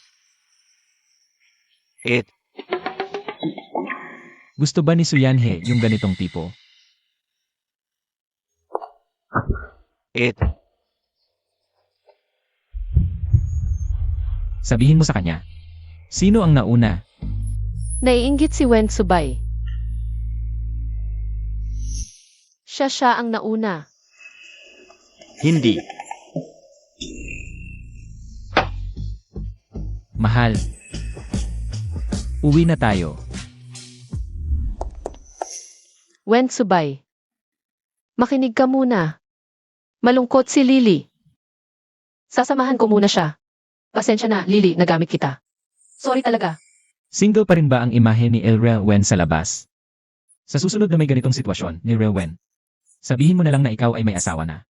Gusto ba ni Suyanhe yung ganitong tipo? Sabihin mo sa kanya. Sino ang nauna?
Naiinggit si Wen Subay. Siya ang nauna.
Hindi.
Mahal. Uwi na tayo.
Wen Subay. Makinig ka muna. Malungkot si Lily. Sasamahan ko muna siya. Pasensya na, Lily, nagamit kita. Sorry talaga.
Single pa rin ba ang imahe ni Elrel Wen sa labas? Sa susunod na may ganitong sitwasyon ni Rel Wen, sabihin mo na lang na ikaw ay may asawa na.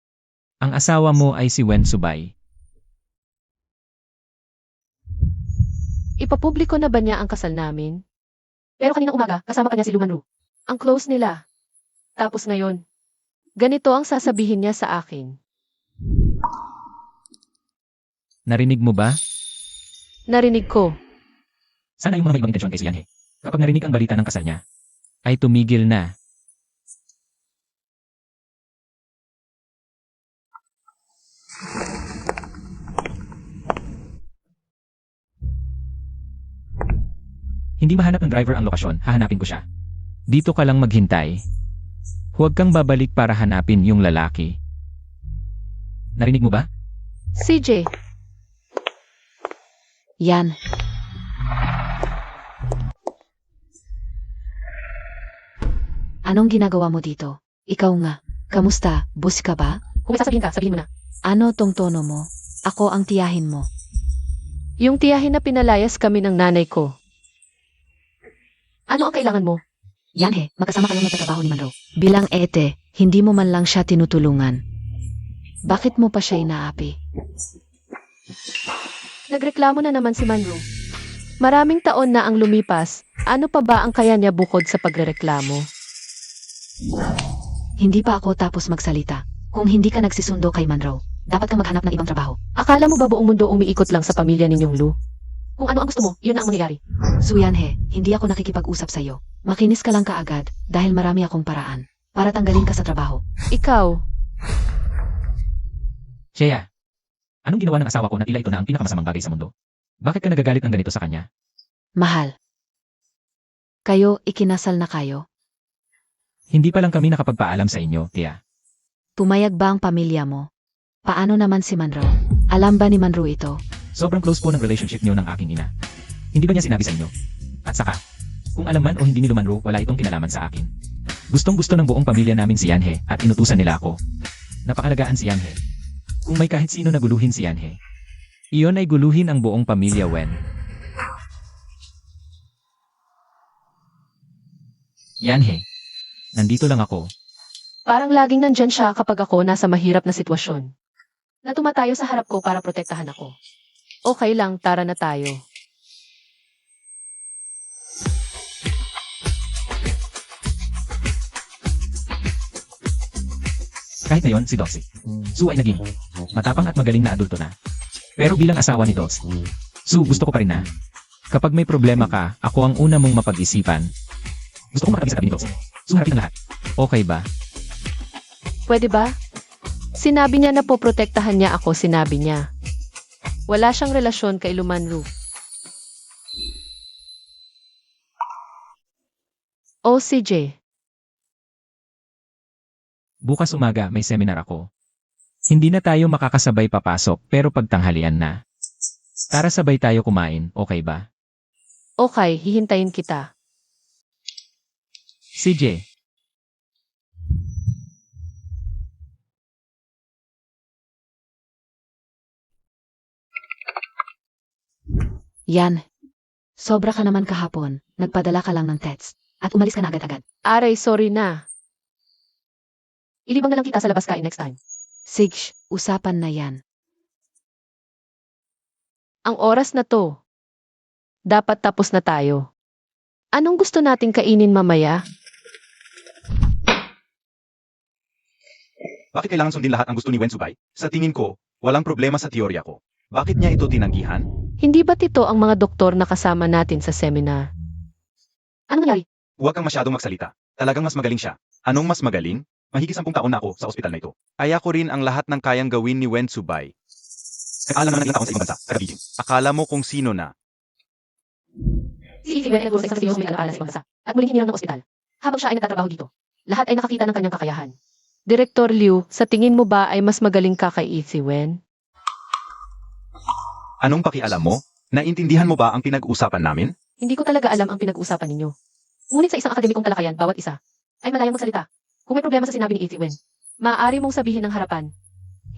Ang asawa mo ay si Wen Subay.
Ipapubliko na ba niya ang kasal namin? Pero kanina umaga, kasama pa niya si Lumanru. Ang close nila. Tapos ngayon, ganito ang sasabihin niya sa akin.
Narinig mo ba?
Narinig ko.
Sana yung mga may ibang intensyon kay Suyanhe. Kapag narinig ang balita ng kasal niya, ay tumigil na. Hindi mahanap ng driver ang lokasyon, hahanapin ko siya. Dito ka lang maghintay. Huwag kang babalik para hanapin yung lalaki. Narinig mo ba?
CJ,
Yan. Anong ginagawa mo dito? Ikaw nga. Kamusta? Bus ka ba?
kung may sasabihin ka, sabihin mo na.
Ano tong tono mo? Ako ang tiyahin mo.
Yung tiyahin na pinalayas kami ng nanay ko. Ano ang kailangan mo?
Yan magkasama kayong nagtatrabaho ni Manro. Bilang ete, hindi mo man lang siya tinutulungan. Bakit mo pa siya inaapi?
Nagreklamo na naman si Manru. Maraming taon na ang lumipas, ano pa ba ang kaya niya bukod sa pagrereklamo?
Hindi pa ako tapos magsalita. Kung hindi ka nagsisundo kay Manro, dapat kang maghanap ng ibang trabaho.
Akala mo ba buong mundo umiikot lang sa pamilya ninyong Lu? Kung ano ang gusto mo, yun na ang mangyayari.
Suyanhe, hindi ako nakikipag-usap sa'yo. Makinis ka lang kaagad dahil marami akong paraan para tanggalin ka sa trabaho.
Ikaw,
Shea, anong ginawa ng asawa ko na tila ito na ang pinakamasamang bagay sa mundo? Bakit ka nagagalit ng ganito sa kanya?
Mahal. Kayo, ikinasal na kayo?
Hindi pa lang kami nakapagpaalam sa inyo, Tia.
Pumayag ba ang pamilya mo? Paano naman si Manro? Alam ba ni Manro ito?
Sobrang close po ng relationship niyo ng aking ina. Hindi ba niya sinabi sa inyo? At saka, kung alam man o hindi ni Lumanro, wala itong kinalaman sa akin. Gustong-gusto ng buong pamilya namin si Yanhe at inutusan nila ako. Napakalagaan si Yanhe. Kung may kahit sino na guluhin si Yanhe, iyon ay guluhin ang buong pamilya, Wen. Yanhe, nandito lang ako.
parang laging nandyan siya kapag ako nasa mahirap na sitwasyon. Na tumatayo sa harap ko para protektahan ako. Okay lang, tara na tayo.
Kahit ngayon, si Doxy. Sue ay naging matapang at magaling na adulto na. Pero bilang asawa ni Doxy, Sue, gusto ko pa rin na kapag may problema ka, ako ang una mong mapag-isipan. Gusto kong makatabi sa tabi ni Doxy. Sue, harapin ang lahat. Okay ba?
Pwede ba? Sinabi niya na poprotektahan niya ako, sinabi niya. Wala siyang relasyon kay Lumanru. O CJ,
Bukas umaga may seminar ako. Hindi na tayo makakasabay papasok pero pagtanghalian na. Tara sabay tayo kumain, okay ba?
Okay, hihintayin kita.
CJ,
Yan. Sobra ka naman kahapon. Nagpadala ka lang ng text. At umalis ka na agad-agad.
Aray, sorry na. Ilibang na lang kita sa labas kain next time.
Sige, usapan na yan.
Ang oras na to. Dapat tapos na tayo. Anong gusto nating kainin mamaya?
Bakit kailangan sundin lahat ang gusto ni Wensubay? Sa tingin ko, walang problema sa teorya ko. Bakit niya ito tinanggihan?
Hindi ba't ito ang mga doktor na kasama natin sa seminar? Ano nangyari?
Huwag kang masyadong magsalita. Talagang mas magaling siya. Anong mas magaling? Mahigit 10 taon na ako sa ospital na ito. Aya ko rin ang lahat ng kayang gawin ni Wensubay. Nag-alam naman ng ilang taon sa ibang bansa, taga-Beijing. Akala mo kung sino na.
Si Ifigwen ay naguro sa isang seryoso may alaala sa ibang bansa at muling hinirang ng ospital. Habang siya ay nagtatrabaho dito, lahat ay nakakita ng kanyang kakayahan. Direktor Liu, sa tingin mo ba ay mas magaling ka kay Ifigwen?
Anong pakialam mo? Naintindihan mo ba ang pinag-usapan namin?
Hindi ko talaga alam ang pinag-usapan ninyo. Ngunit sa isang akademikong talakayan, bawat isa ay malayang magsalita. Kung may problema sa sinabi ni Ifigwen, maaari mong sabihin ng harapan.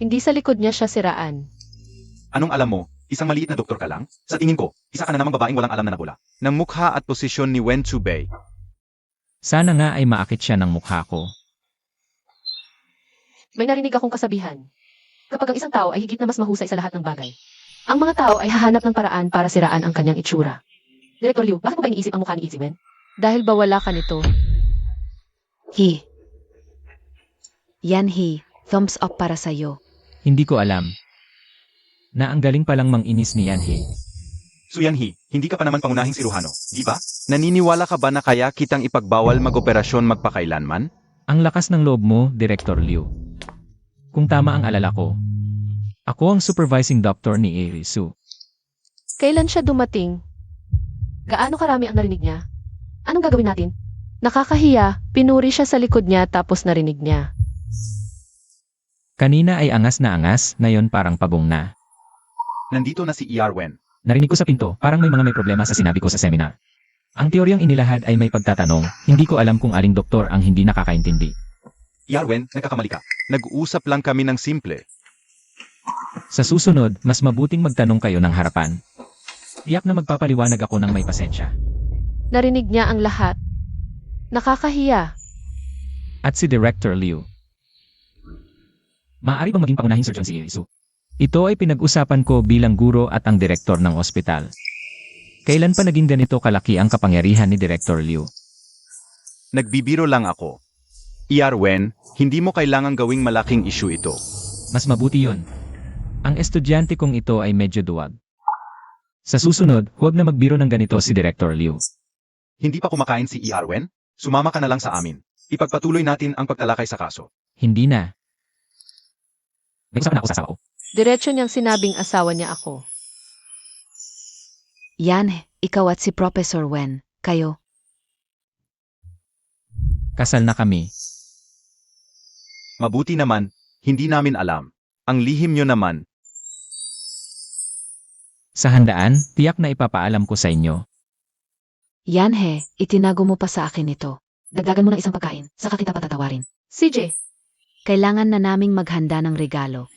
Hindi sa likod niya siya siraan.
Anong alam mo? Isang maliit na doktor ka lang? Sa tingin ko, isa ka na namang babaeng walang alam na nabula. Ng mukha at posisyon ni Wensubay.
sana nga ay maakit siya ng mukha ko.
May narinig akong kasabihan. Kapag ang isang tao ay higit na mas mahusay sa lahat ng bagay, ang mga tao ay hahanap ng paraan para siraan ang kanyang itsura. Direktor Liu, bakit mo ba iniisip ang mukha ni Ifigwen? Dahil ba wala ka nito?
Hi. Yan hi. Thumbs up para sa'yo.
Hindi ko alam. Na ang galing palang manginis ni Yanhee.
Suyanhi, hindi ka pa naman pangunahing siruhano, di ba? Naniniwala ka ba na kaya kitang ipagbawal mag-operasyon magpakailanman?
Ang lakas ng loob mo, Director Liu. Kung tama ang alala ko, ako ang supervising doctor ni Irisu.
Kailan siya dumating? Gaano karami ang narinig niya? Anong gagawin natin? Nakakahiya, pinuri siya sa likod niya tapos narinig niya.
Kanina ay angas na angas, ngayon parang pagong na.
Nandito na si Wen.
Narinig ko sa pinto, parang may problema sa sinabi ko sa seminar. Ang teoryang inilahad ay may pagtatanong, hindi ko alam kung aling doktor ang hindi nakakaintindi.
Wen, nagkakamali ka. Nag-uusap lang kami ng simple.
Sa susunod, mas mabuting magtanong kayo ng harapan. Tiyak na magpapaliwanag ako ng may pasensya.
Narinig niya ang lahat. Nakakahiya.
At si Director Liu. Maaari bang maging pangunahing surgeon si Irisu? Ito ay pinag-usapan ko bilang guro at ang direktor ng ospital. Kailan pa naging ganito kalaki ang kapangyarihan ni Director Liu?
Nagbibiro lang ako. Wen, hindi mo kailangang gawing malaking issue ito.
Mas mabuti yon. Ang estudyante kong ito ay medyo duwag. Sa susunod, huwag na magbiro ng ganito si Director Liu.
Hindi pa kumakain si Wen? Sumama ka na lang sa amin. Ipagpatuloy natin ang pagtalakay sa kaso.
Hindi na. May usapan na ako sa asawa ko.
Diretso niyang sinabing asawa niya ako.
Yan, ikaw at si Professor Wen. Kayo.
Kasal na kami.
Mabuti naman, hindi namin alam. Ang lihim nyo naman.
Sa handaan, tiyak na ipapaalam ko sa inyo.
Yan he, itinago mo pa sa akin ito. Dagdagan mo ng isang pagkain, saka kita patatawarin.
CJ,
Kailangan na naming maghanda ng regalo.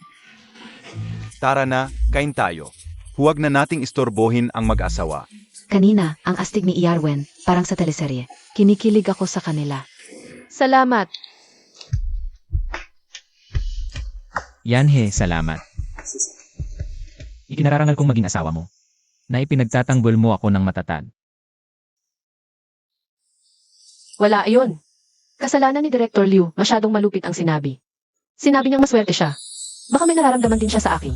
Tara na, kain tayo. Huwag na nating istorbohin ang mag-asawa.
Kanina, ang astig ni Wen, parang sa teleserye. Kinikilig ako sa kanila.
salamat.
Yanhee, salamat. Ikinararangal kong maging asawa mo. Na ipinagtatanggol mo ako ng matatag.
Wala ayon. Kasalanan ni Director Liu, masyadong malupit ang sinabi. Sinabi niyang maswerte siya. Baka may nararamdaman din siya sa akin.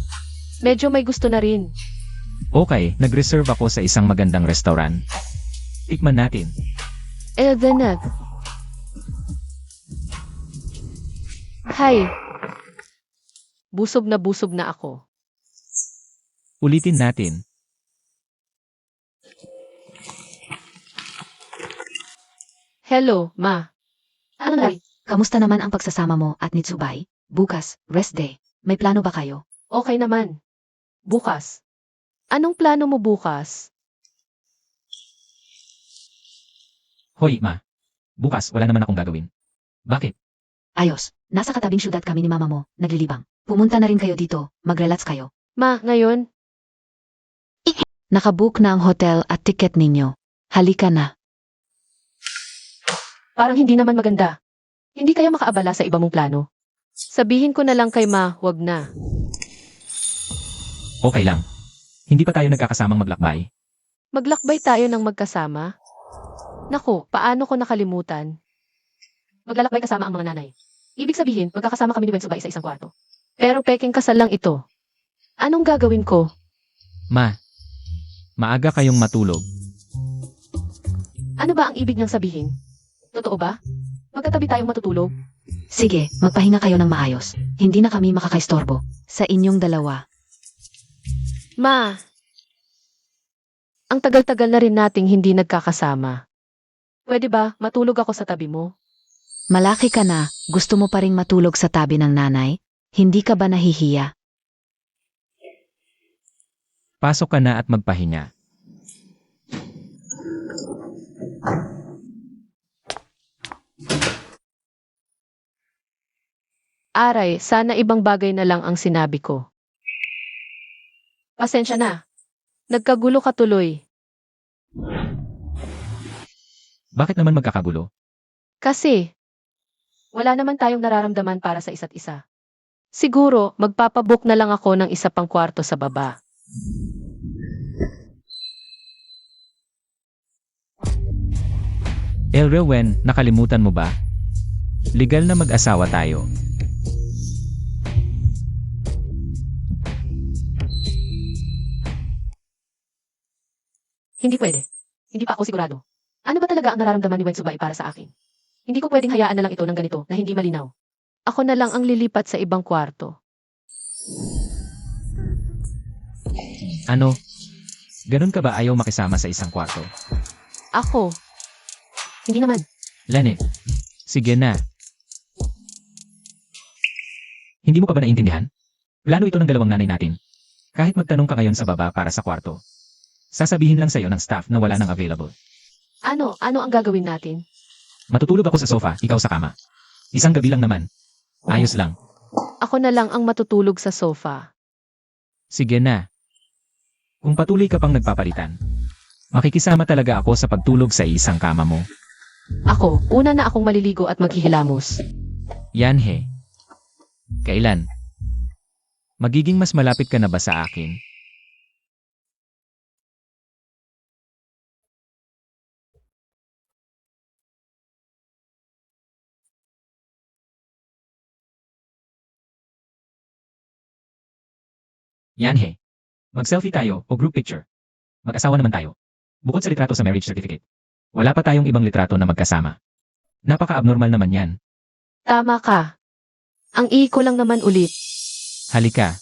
Medyo may gusto na rin.
Okay, nag-reserve ako sa isang magandang restaurant. Tikman natin.
Eldenag. Hi. Busog na ako.
Ulitin natin.
Hello, Ma. Ano na?
Kamusta naman ang pagsasama mo at ni Tsubay? Bukas, rest day. May plano ba kayo?
Okay naman. Bukas. Anong plano mo bukas?
Hoy, ma. Bukas, wala naman akong gagawin. Bakit?
Ayos, nasa katabing syudad kami ni mama mo, naglilibang. Pumunta na rin kayo dito, mag-relax kayo.
Ma, ngayon?
Nakabook na ang hotel at ticket ninyo. Halika na.
Parang hindi naman maganda. Hindi kaya makaabala sa iba mong plano? Sabihin ko na lang kay Ma, wag na.
Okay lang. Hindi pa tayo nagkakasamang maglakbay.
Maglakbay tayo ng magkasama? Naku, paano ko nakalimutan? Maglalakbay kasama ang mga nanay. Ibig sabihin, magkakasama kami ni Wensubay sa isang kwarto. Pero peking kasal lang ito. Anong gagawin ko?
Ma, maaga kayong matulog.
Ano ba ang ibig niyang sabihin? Totoo ba? Magkatabi tayong matutulog?
Sige, magpahinga kayo ng maayos. Hindi na kami makakaistorbo sa inyong dalawa.
Ma! Ang tagal-tagal na rin nating hindi nagkakasama. Pwede ba matulog ako sa tabi mo?
Malaki ka na, gusto mo pa ring matulog sa tabi ng nanay? Hindi ka ba nahihiya?
Pasok ka na at magpahinga.
Aray, sana ibang bagay na lang ang sinabi ko. Pasensya na. Nagkagulo ka tuloy.
Bakit naman magkakagulo?
Kasi, wala naman tayong nararamdaman para sa isa't isa. Siguro, magpapabook na lang ako ng isa pang kwarto sa baba.
Elrewen, nakalimutan mo ba? Legal na mag-asawa tayo.
Hindi pwede. Hindi pa ako sigurado. Ano ba talaga ang nararamdaman ni Wensubay para sa akin? Hindi ko pwedeng hayaan na lang ito ng ganito na hindi malinaw. Ako na lang ang lilipat sa ibang kwarto.
Ano? Ganun ka ba ayaw makisama sa isang kwarto?
Ako? Hindi naman.
Lanet, sige na. Hindi mo pa ba naiintindihan? Plano ito ng dalawang nanay natin. Kahit magtanong ka ngayon sa baba para sa kwarto, sasabihin lang sa'yo ng staff na wala nang available.
Ano ang gagawin natin?
Matutulog ako sa sofa, ikaw sa kama. Isang gabi lang naman. Ayos lang.
Ako na lang ang matutulog sa sofa.
Sige na. Kung patuloy ka pang nagpapalitan, makikisama talaga ako sa pagtulog sa isang kama mo.
Ako, una na akong maliligo at maghihilamos.
Yan he. Kailan? Magiging mas malapit ka na ba sa akin? Yan he. Mag-selfie tayo o group picture. Mag-asawa naman tayo. Bukod sa litrato sa marriage certificate, wala pa tayong ibang litrato na magkasama. Napaka-abnormal naman yan.
Tama ka. Ang ko lang naman ulit.
Halika.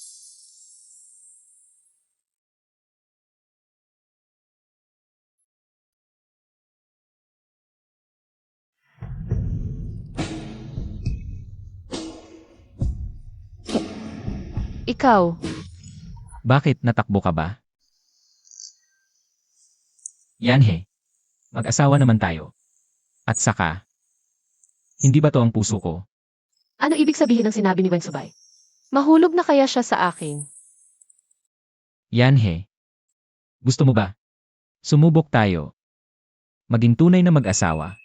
Ikaw,
Bakit natakbo ka ba? Yan he. Mag-asawa naman tayo. At saka, hindi ba to ang puso ko?
ano ibig sabihin ng sinabi ni Wensubay? Mahulog na kaya siya sa akin?
Yan he. Gusto mo ba? Sumubok tayo. Maging tunay na mag-asawa.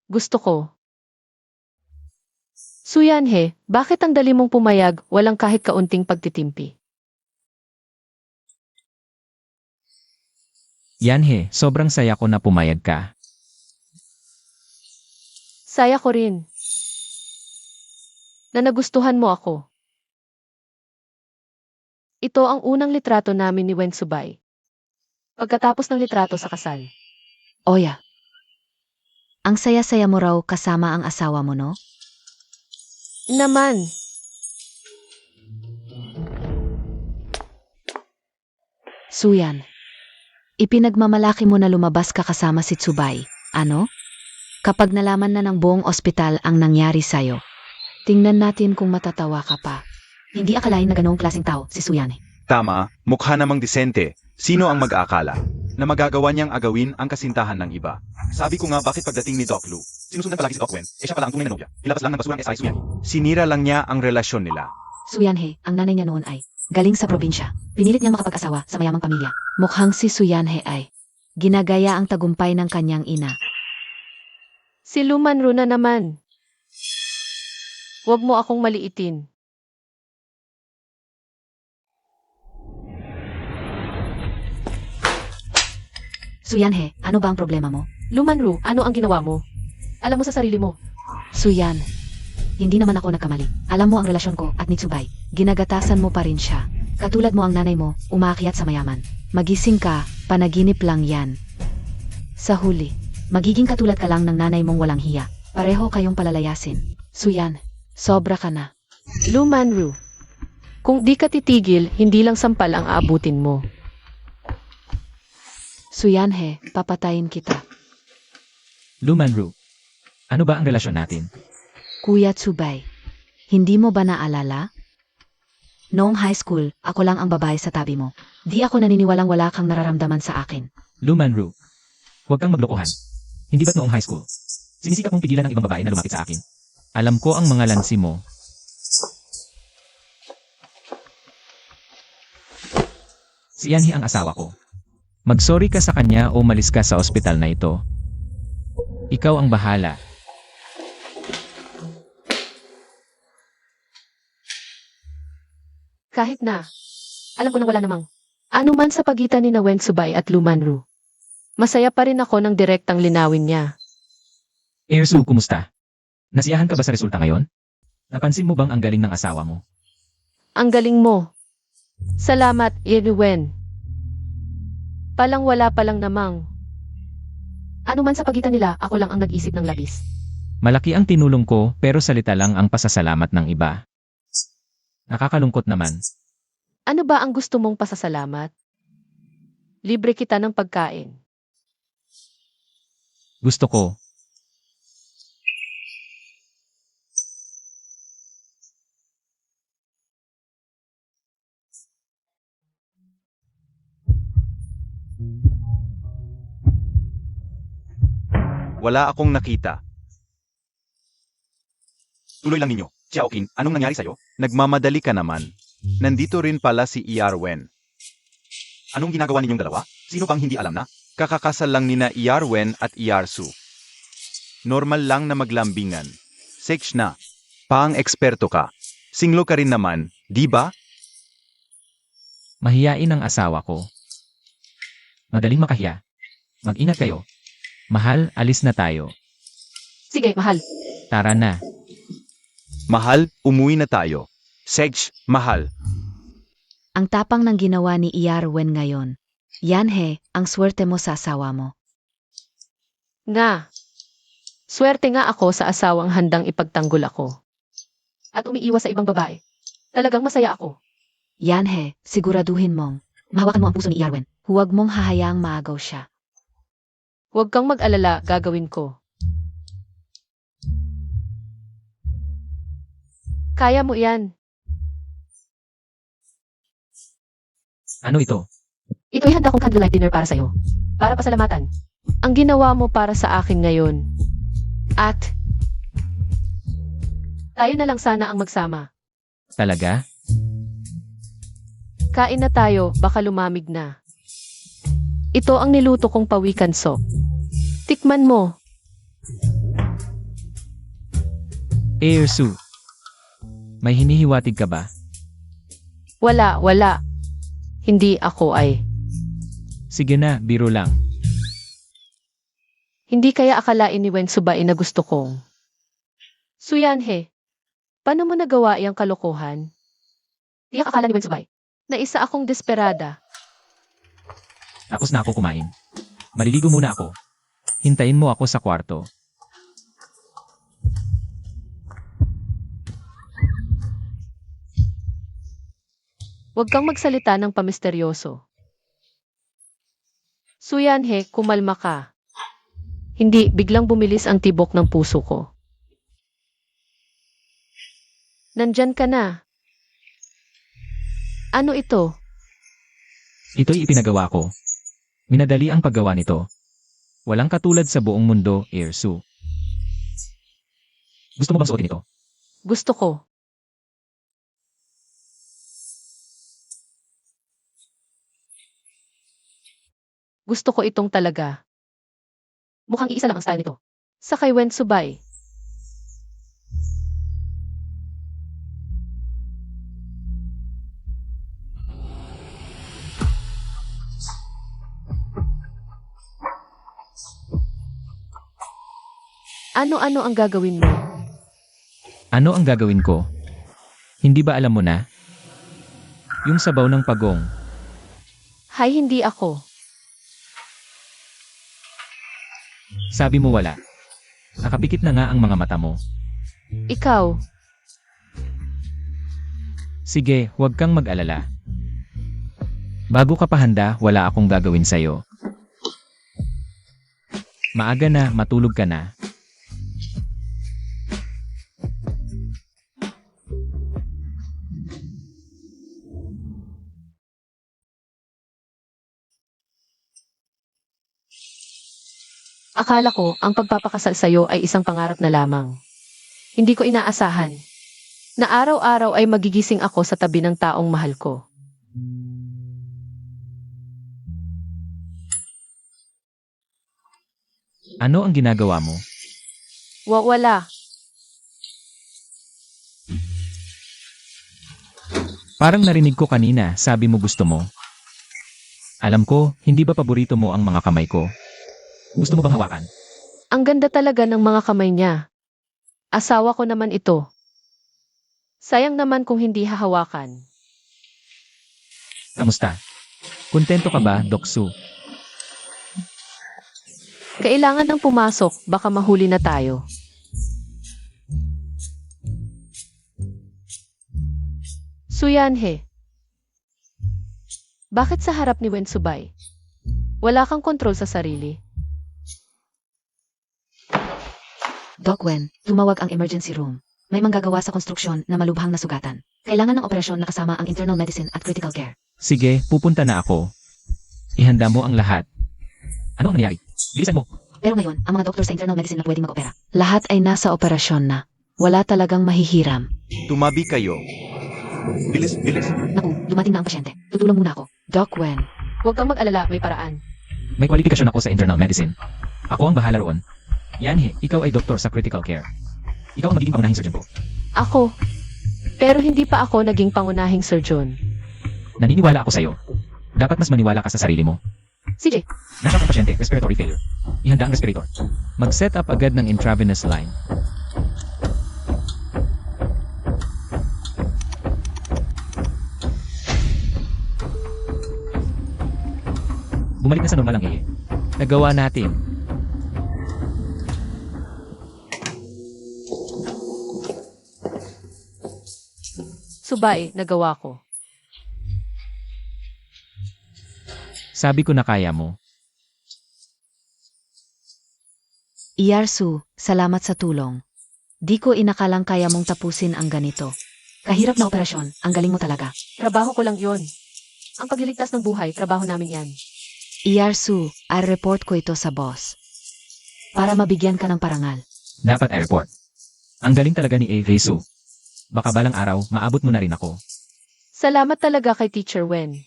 Gusto ko. Suyanhe, bakit ang dali mong pumayag walang kahit kaunting pagtitimpi?
Yan he, sobrang saya ko na pumayag ka.
Saya ko rin. Na nagustuhan mo ako. Ito ang unang litrato namin ni Wensubay. Pagkatapos ng litrato sa kasal.
Oya. Ang saya-saya mo raw kasama ang asawa mo, no?
Naman,
Suyan. Ipinagmamalaki mo na lumabas ka kasama si Tsubay. Ano? Kapag nalaman na ng buong ospital ang nangyari sa'yo, tingnan natin kung matatawa ka pa. Hindi akalain na ganoong klaseng tao si Suyan.
Tama, mukha namang disente. Sino ang mag-aakala na magagawa niyang agawin ang kasintahan ng iba? Sabi ko nga bakit pagdating ni Doc Lu, sinusundan palagi si Doc Wen, siya pala ang tunay na nobya. Ilabas lang ng basurang SI Suyan. Sinira lang niya ang relasyon nila.
Suyanhe, ang nanay niya noon ay galing sa probinsya. Pinilit niyang makapag-asawa sa mayamang pamilya. Mukhang si Suyanhe ay ginagaya ang tagumpay ng kanyang ina.
Si Lumanru na naman. Huwag mo akong maliitin.
Suyanhe, ano ba ang problema mo?
Lumanru, ano ang ginawa mo? Alam mo sa sarili mo.
Suyan, hindi naman ako nagkamali. Alam mo ang relasyon ko at ni Tsubay. Ginagatasan mo pa rin siya. Katulad mo ang nanay mo, umaakyat sa mayaman. Magising ka, panaginip lang yan. Sa huli, magiging katulad ka lang ng nanay mong walang hiya. Pareho kayong palalayasin. Suyan, sobra ka na.
Lumanru, kung di ka titigil, hindi lang sampal ang aabutin mo.
Suyanhe, papatayin kita.
Lumanru, ano ba ang relasyon natin?
Kuya Tsubay, hindi mo ba naalala? Noong high school, ako lang ang babae sa tabi mo. Di ako naniniwalang wala kang nararamdaman sa akin.
Lumanru, huwag kang maglokohan. Hindi ba't noong high school? Sinisikap mong pigilan ng ibang babae na lumapit sa akin. Alam ko ang mga lansi mo. Si Yanhi ang asawa ko. Magsorry ka sa kanya o umalis ka sa ospital na ito. Ikaw ang bahala.
Kahit na, alam ko na wala namang ano man sa pagitan ni na Wen Tsubay at Lumanru. Masaya pa rin ako ng direktang linawin niya.
Ersu, kumusta? Nasiyahan ka ba sa resulta ngayon? Napansin mo bang ang galing ng asawa mo?
Ang galing mo. Salamat, Wen. Palang wala palang namang. Ano man sa pagitan nila, ako lang ang nag-isip ng labis.
Malaki ang tinulong ko pero salita lang ang pasasalamat ng iba. Nakakalungkot naman.
Ano ba ang gusto mong pasasalamat? Libre kita ng pagkain.
Gusto ko.
Wala akong nakita. Tuloy lang ninyo. Xiaoqing, anong nangyari sa'yo? Nagmamadali ka naman. Nandito rin pala si ER Wen. Anong ginagawa ninyong dalawa? Sino bang hindi alam na? Kakakasal lang nina ER Wen at ER Su. Normal lang na maglambingan. Sex na. Paang eksperto ka. Singlo ka rin naman, di ba?
Mahiyain ang asawa ko. Madaling makahiya. Mag-ingat kayo. Mahal, alis na tayo.
Sige, mahal.
Tara na.
Mahal, umuwi na tayo. Sex, mahal.
Ang tapang ng ginawa ni Iyarwen ngayon. Yanhe, ang swerte mo sa asawa mo.
Nga. Swerte nga ako sa asawang handang ipagtanggol ako. At umiiwas sa ibang babae. Talagang masaya ako.
Yanhe, siguraduhin mong mahawakan mo ang puso ni Iyarwen. Huwag mong hahayaang maagaw siya.
Huwag kang mag-alala, gagawin ko. Kaya mo yan.
Ano ito?
Ito'y handa kong candlelight dinner para sa'yo. Para pasalamatan. Ang ginawa mo para sa akin ngayon. At tayo na lang sana ang magsama.
Talaga?
Kain na tayo, baka lumamig na. Ito ang niluto kong pawikan soup. Tikman mo.
Ersu. May hinihiwatig ka ba?
Wala. Hindi ako ay.
Sige na, biro lang.
Hindi kaya akalain ni Wen Tsubay na gusto kong. Suyanhe, paano mo nagawa iyang kalokohan? Di akala ni Wen Tsubay na isa akong desperada.
Tapos na ako kumain. Maliligo muna ako. Hintayin mo ako sa kwarto.
Huwag kang magsalita ng pamisteryoso. Suyanhe, kumalma ka. Hindi, biglang bumilis ang tibok ng puso ko. Nandyan ka na. Ano ito?
Ito'y ipinagawa ko. Minadali ang paggawa nito. Walang katulad sa buong mundo, Ersu. Gusto mo bang suotin ito?
Gusto ko. Gusto ko itong talaga. Mukhang iisa lang ang style nito. Sa kay Wen Subay. Ano-ano ang gagawin mo?
Ano ang gagawin ko? Hindi ba alam mo na? Yung sabaw ng pagong.
Hay, hindi ako.
Sabi mo wala. Nakapikit na nga ang mga mata mo.
Ikaw,
Sige, huwag kang mag-alala. Bago ka pa handa, wala akong gagawin sa'yo. Maaga na, matulog ka na.
akala ko ang pagpapakasal sa'yo ay isang pangarap na lamang. Hindi ko inaasahan na araw-araw ay magigising ako sa tabi ng taong mahal ko.
Ano ang ginagawa mo?
Wala.
Parang narinig ko kanina, sabi mo gusto mo. Alam ko, hindi ba paborito mo ang mga kamay ko? Gusto mo bang hawakan?
Ang ganda talaga ng mga kamay niya. Asawa ko naman ito. Sayang naman kung hindi hahawakan.
Kamusta? Kontento ka ba, Doksu?
Kailangan ng pumasok, baka mahuli na tayo. Suyanhe. Bakit sa harap ni Wen Subay? Wala kang kontrol sa sarili.
Doc Wen, tumawag ang emergency room. May manggagawa sa konstruksyon na malubhang nasugatan. Kailangan ng operasyon na kasama ang internal medicine at critical care.
Sige, pupunta na ako. Ihanda mo ang lahat. Ano ang nangyari? Bilisan mo.
Pero ngayon, ang mga doktor sa internal medicine na pwedeng mag-opera. Lahat ay nasa operasyon na. Wala talagang mahihiram.
Tumabi kayo. Bilis, bilis.
Naku, dumating na ang pasyente. Tutulong muna ako. Doc Wen,
Huwag kang mag-alala, may paraan.
May kwalifikasyon ako sa internal medicine. Ako ang bahala roon. Yanhe, ikaw ay doktor sa critical care. Ikaw ang magiging pangunahing surgeon ko.
Ako. Pero hindi pa ako naging pangunahing surgeon.
Naniniwala ako sa'yo. Dapat mas maniwala ka sa sarili mo.
CJ,
Nashock ang pasyente, respiratory failure. Ihanda ang respirator. Mag-set up agad ng intravenous line. Bumalik na sa normal ang ihi. Nagawa natin.
Subay, nagawa ko.
Sabi ko na kaya mo.
Iyarsu, salamat sa tulong. Di ko inakalang kaya mong tapusin ang ganito. Kahirap na operasyon, ang galing mo talaga.
Trabaho ko lang yon. Ang pagliligtas ng buhay, trabaho namin yan.
Iyarsu, i-report ko ito sa boss. Para mabigyan ka ng parangal.
Dapat airport. Ang galing talaga ni A. Resu. Baka balang araw, maabot mo na rin ako.
Salamat talaga kay Teacher Wen.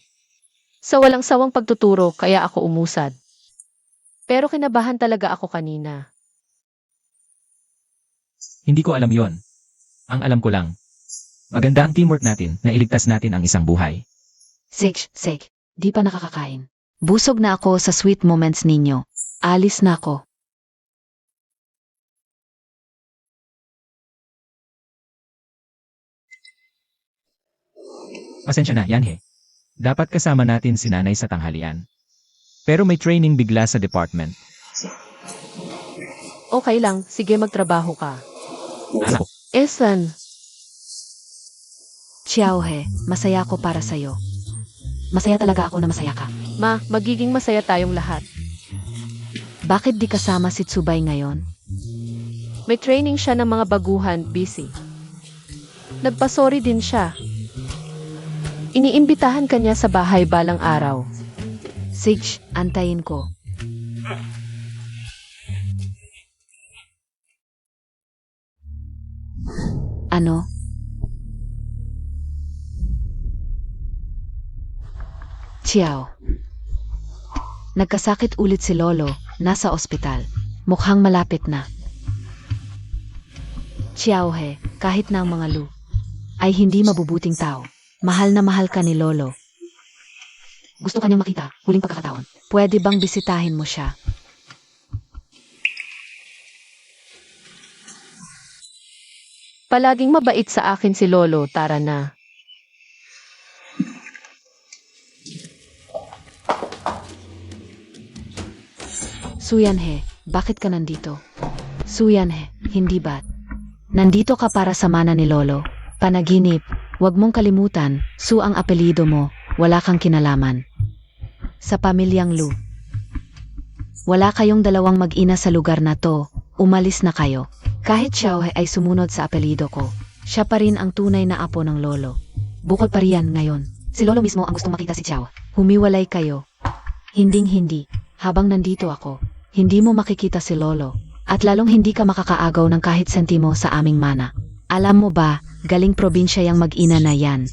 Sa walang sawang pagtuturo, kaya ako umusad. Pero kinabahan talaga ako kanina.
Hindi ko alam yon. Ang alam ko lang. Maganda ang teamwork natin na iligtas natin ang isang buhay.
Sik, di pa nakakakain. Busog na ako sa sweet moments ninyo. Alis na ako.
Pasensya na, Yanhe. Dapat kasama natin si nanay sa tanghalian. Pero may training bigla sa department.
Okay lang, sige magtrabaho ka.
Anak ko,
Esan,
Xiaohe, masaya ako para sa'yo. Masaya talaga ako na masaya ka.
ma, magiging masaya tayong lahat.
Bakit di kasama si Tsubay ngayon?
May training siya ng mga baguhan, busy. Nagpasorry din siya. Iniimbitahan kanya sa bahay balang araw.
Sige, antayin ko. Ano? Chiao. Nagkasakit ulit si Lolo, nasa ospital. Mukhang malapit na. Chiao he, kahit na ang mga Lu ay hindi mabubuting tao. Mahal na mahal ka ni Lolo. Gusto kanyang makita, huling pagkakataon. Pwede bang bisitahin mo siya?
Palaging mabait sa akin si Lolo, tara na.
Suyanhe, bakit ka nandito? Suyanhe, hindi ba't? Nandito ka para sa mana ni Lolo. Panaginip, wag mong kalimutan, Su ang apelido mo, wala kang kinalaman. Sa pamilyang Lu. Wala kayong dalawang mag-ina sa lugar na to, umalis na kayo. Kahit Xiao ay sumunod sa apelido ko, siya pa rin ang tunay na apo ng Lolo. Bukod pa riyan ngayon, si Lolo mismo ang gustong makita si Xiao. Humiwalay kayo. Hinding-hindi, habang nandito ako, hindi mo makikita si Lolo, at lalong hindi ka makakaagaw ng kahit sentimo sa aming mana. Alam mo ba, galing probinsya yang mag-ina na yan.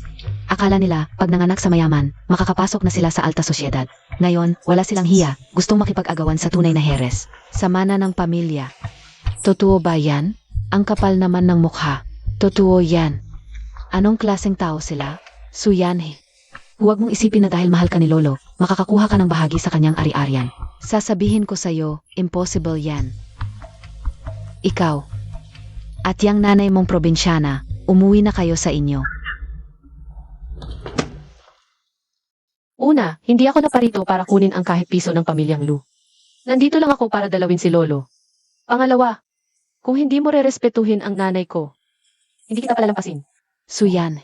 Akala nila, pag nanganak sa mayaman, makakapasok na sila sa alta sosyedad. Ngayon, wala silang hiya, gustong makipag-agawan sa tunay na heres. Sa mana ng pamilya. Totoo ba yan? Ang kapal naman ng mukha. Totoo yan. Anong klaseng tao sila? Suyanhe. Huwag mong isipin na dahil mahal ka ni Lolo, makakakuha ka ng bahagi sa kanyang ari-arian. Sasabihin ko sa'yo, impossible yan. Ikaw. At yang nanay mong probinsyana, umuwi na kayo sa inyo.
Una, hindi ako naparito para kunin ang kahit piso ng pamilyang Lu. Nandito lang ako para dalawin si Lolo. Pangalawa, kung hindi mo rerespetuhin ang nanay ko, hindi kita palalampasin.
Suyan.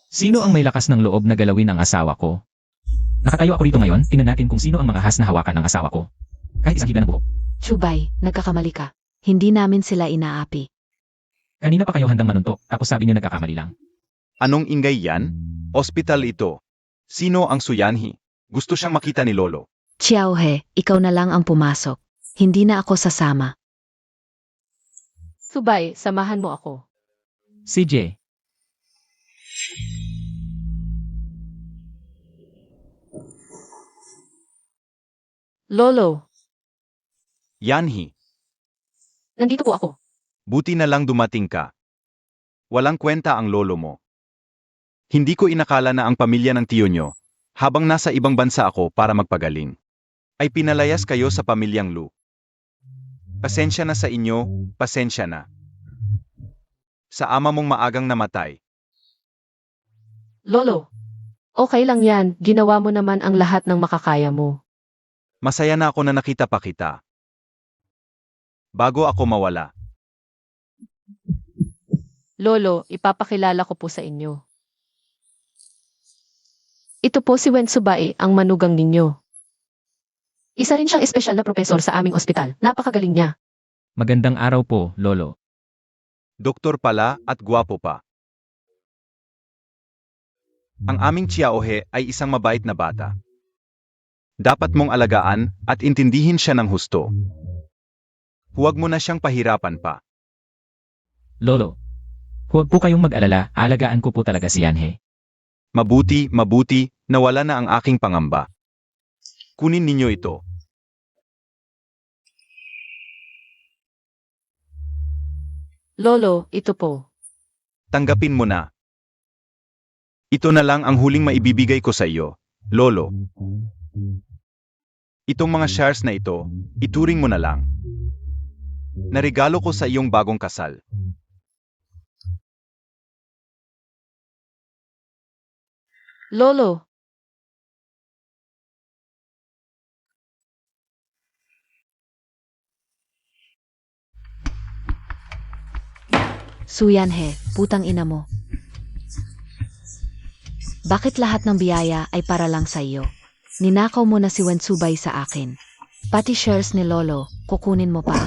Sino ang may lakas ng loob na galawin ang asawa ko? Nakatayo ako rito ngayon, tingnan natin kung sino ang mga has na hawakan ng asawa ko. Kahit isang hila ng buhok.
Chubay, nagkakamali ka. Hindi namin sila inaapi.
Kanina pa kayo handang manuntok, tapos sabi niyo nagkakamali lang.
Anong ingay yan? Ospital ito. Sino ang Suyanhi? Gusto siyang makita ni Lolo.
Xiaohe, ikaw na lang ang pumasok. Hindi na ako sasama.
Subay, samahan mo ako.
CJ,
Lolo,
Yanhi,
nandito po ako.
buti na lang dumating ka. Walang kwenta ang lolo mo. Hindi ko inakala na ang pamilya ng tiyo nyo, habang nasa ibang bansa ako para magpagaling, ay pinalayas kayo sa pamilyang Lu. Pasensya na sa inyo, pasensya na. Sa ama mong maagang namatay.
Lolo, okay lang yan, ginawa mo naman ang lahat ng makakaya mo.
Masaya na ako na nakita pa kita. Bago ako mawala.
Lolo, ipapakilala ko po sa inyo. Ito po si Wen Subai, ang manugang ninyo. Isa rin siyang espesyal na propesor sa aming ospital. Napakagaling niya.
magandang araw po, Lolo.
Doktor pala at gwapo pa. Ang aming Xiaohe ay isang mabait na bata. Dapat mong alagaan at intindihin siya ng husto. Huwag mo na siyang pahirapan pa.
Lolo, huwag po kayong mag-alala, alagaan ko po talaga si Yanhe.
Mabuti, nawala na ang aking pangamba. Kunin ninyo ito.
Lolo, ito po.
Tanggapin mo na. Ito na lang ang huling maibibigay ko sa iyo, Lolo. Itong mga shares na ito, ituring mo na lang. Naregalo ko sa iyong bagong kasal.
Lolo,
Suyanhe, putang ina mo. Bakit lahat ng biyaya ay para lang sa iyo? Ninakaw mo na si Wensubay sa akin. Pati shares ni Lolo, kukunin mo pa.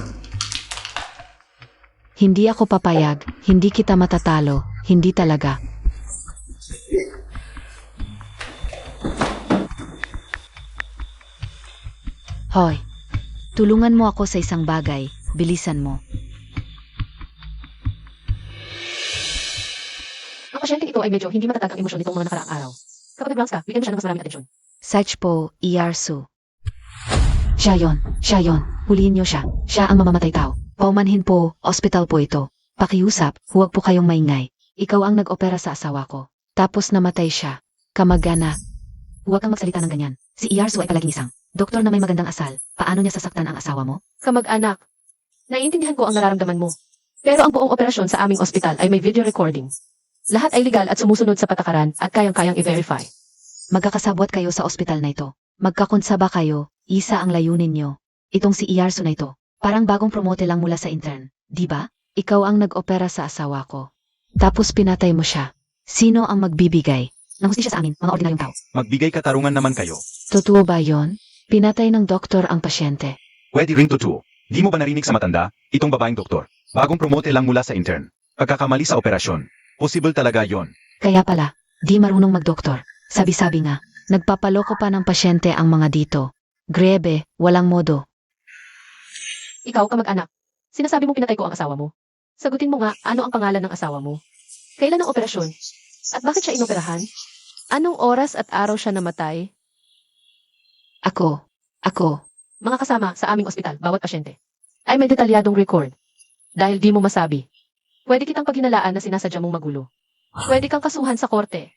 Hindi ako papayag, hindi kita matatalo, hindi talaga. Hoy, tulungan mo ako sa isang bagay. Bilisan mo.
Ang pasyente ito ay medyo hindi matatag ang emosyon nitong mga nakaraang araw. Kapag nag-rounds ka, bigyan mo siya ng mas maraming atensyon.
Search po, Iyarsu. Siya yon. Huliin niyo siya. Siya ang mamamatay tao. Paumanhin po, ospital po ito. Pakiusap, huwag po kayong maingay. Ikaw ang nag-opera sa asawa ko. Tapos namatay siya. Kamag-anak. Huwag kang magsalita ng ganyan. Si Iyarsu ay palaging isang doktor na may magandang asal. Paano niya sasaktan ang asawa mo?
Kamag-anak, naiintindihan ko ang nararamdaman mo. Pero ang buong operasyon sa aming ospital ay may video recording. Lahat ay legal at sumusunod sa patakaran at kayang-kayang i-verify.
Magkakasabwat kayo sa ospital na ito. Magkakonsaba kayo, isa ang layunin niyo. Itong si Iyarsu na ito. Parang bagong promote lang mula sa intern. Di ba? Ikaw ang nag-opera sa asawa ko. Tapos pinatay mo siya. Sino ang magbibigay? Nang hustisya sa amin, mga ordinaryong tao.
Magbigay katarungan naman kayo.
Totoo ba yon? Pinatay ng doktor ang pasyente.
Pwede rin totoo. Di mo ba narinig sa matanda? Itong babaeng doktor. Bagong promote lang mula sa intern. Pagkakamali sa operasyon. Possible talaga yon.
Kaya pala, di marunong magdoktor. Sabi-sabi nga, nagpapaloko pa ng pasyente ang mga dito. Grebe, walang modo.
Ikaw, kamag-anak, sinasabi mong pinatay ko ang asawa mo. Sagutin mo nga, ano ang pangalan ng asawa mo? Kailan ang operasyon? At bakit siya inoperahan? Anong oras at araw siya namatay?
Ako.
Mga kasama sa aming ospital, bawat pasyente, ay may detalyadong record. Dahil di mo masabi, pwede kitang paghinalaan na sinasadya mong magulo. Pwede kang kasuhan sa korte.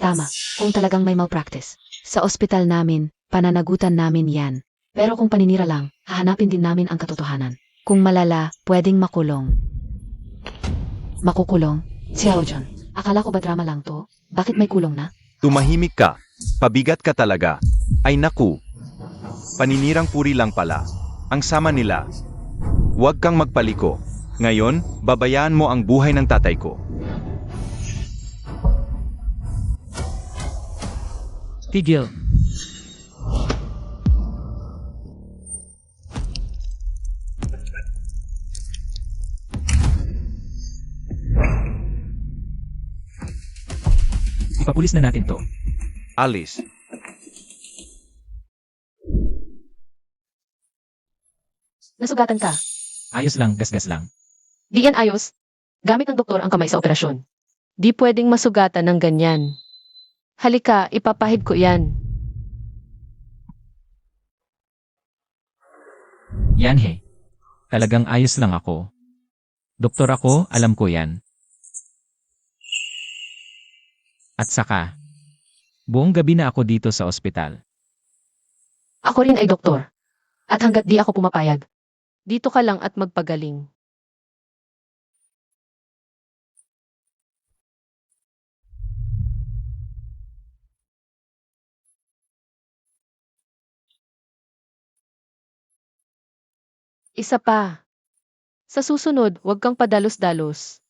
Tama, kung talagang may malpractice. Sa ospital namin, pananagutan namin yan. Pero kung paninira lang, hahanapin din namin ang katotohanan. Kung malala, pwedeng makulong. Makukulong? Xiao John, akala ko ba drama lang to? Bakit may kulong na?
Tumahimik ka. Pabigat ka talaga. Ay naku. Paninirang puri lang pala. Ang sama nila. Huwag kang magpaliko. Ngayon, babayaan mo ang buhay ng tatay ko.
Tigil. Ipapulis na natin to.
Alice.
Nasugatan ka.
Ayos lang, gasgas lang.
Di yan ayos. Gamit ng doktor ang kamay sa operasyon. Di pwedeng masugatan ng ganyan. Halika, ipapahid ko yan.
Yan he. Talagang ayos lang ako. Doktor ako, alam ko yan. At saka, buong gabi na ako dito sa ospital.
Ako rin ay doktor. At hanggat di ako pumapayag, dito ka lang at magpagaling. Isa pa. Sa susunod, huwag kang padalos-dalos.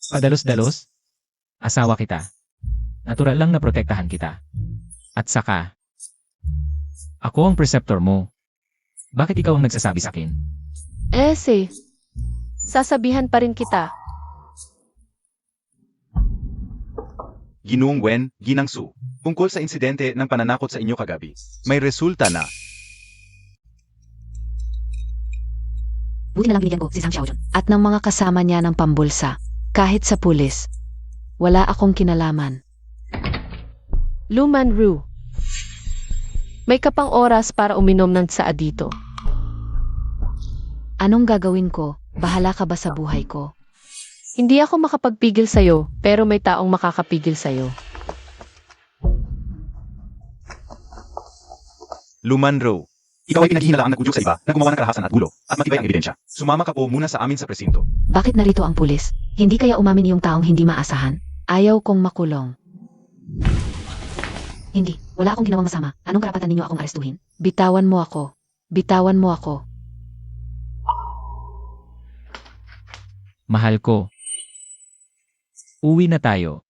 Padalos-dalos? Asawa kita. Natural lang na protektahan kita. At saka, ako ang preceptor mo. Bakit ikaw ang nagsasabi sa akin?
Sasabihan pa rin kita.
Ginoong Wen, Ginang Su. Tungkol sa insidente ng pananakot sa inyo kagabi. May resulta na.
Buti na lang binigyan ko si Sang Xiaojun. At ng mga kasama niya ng pambulsa. Kahit sa pulis. Wala akong kinalaman.
Luman Ru. May kapang oras para uminom ng tsaa dito.
Anong gagawin ko? Bahala ka ba sa buhay ko?
Hindi ako makapagpigil sa'yo, pero may taong makakapigil sa'yo.
Lumanro. Ikaw ay pinaghihinalaan na udyok sa iba na gumawa ng karahasan at gulo at matibay ang ebidensya. Sumama ka po muna sa amin sa presinto.
Bakit narito ang pulis? Hindi kaya umamin yung taong hindi maasahan? Ayaw kong makulong. Hindi, wala akong ginawang masama. Anong karapatan ninyo akong arestuhin? Bitawan mo ako. Bitawan mo ako.
Mahal ko. Uwi na tayo.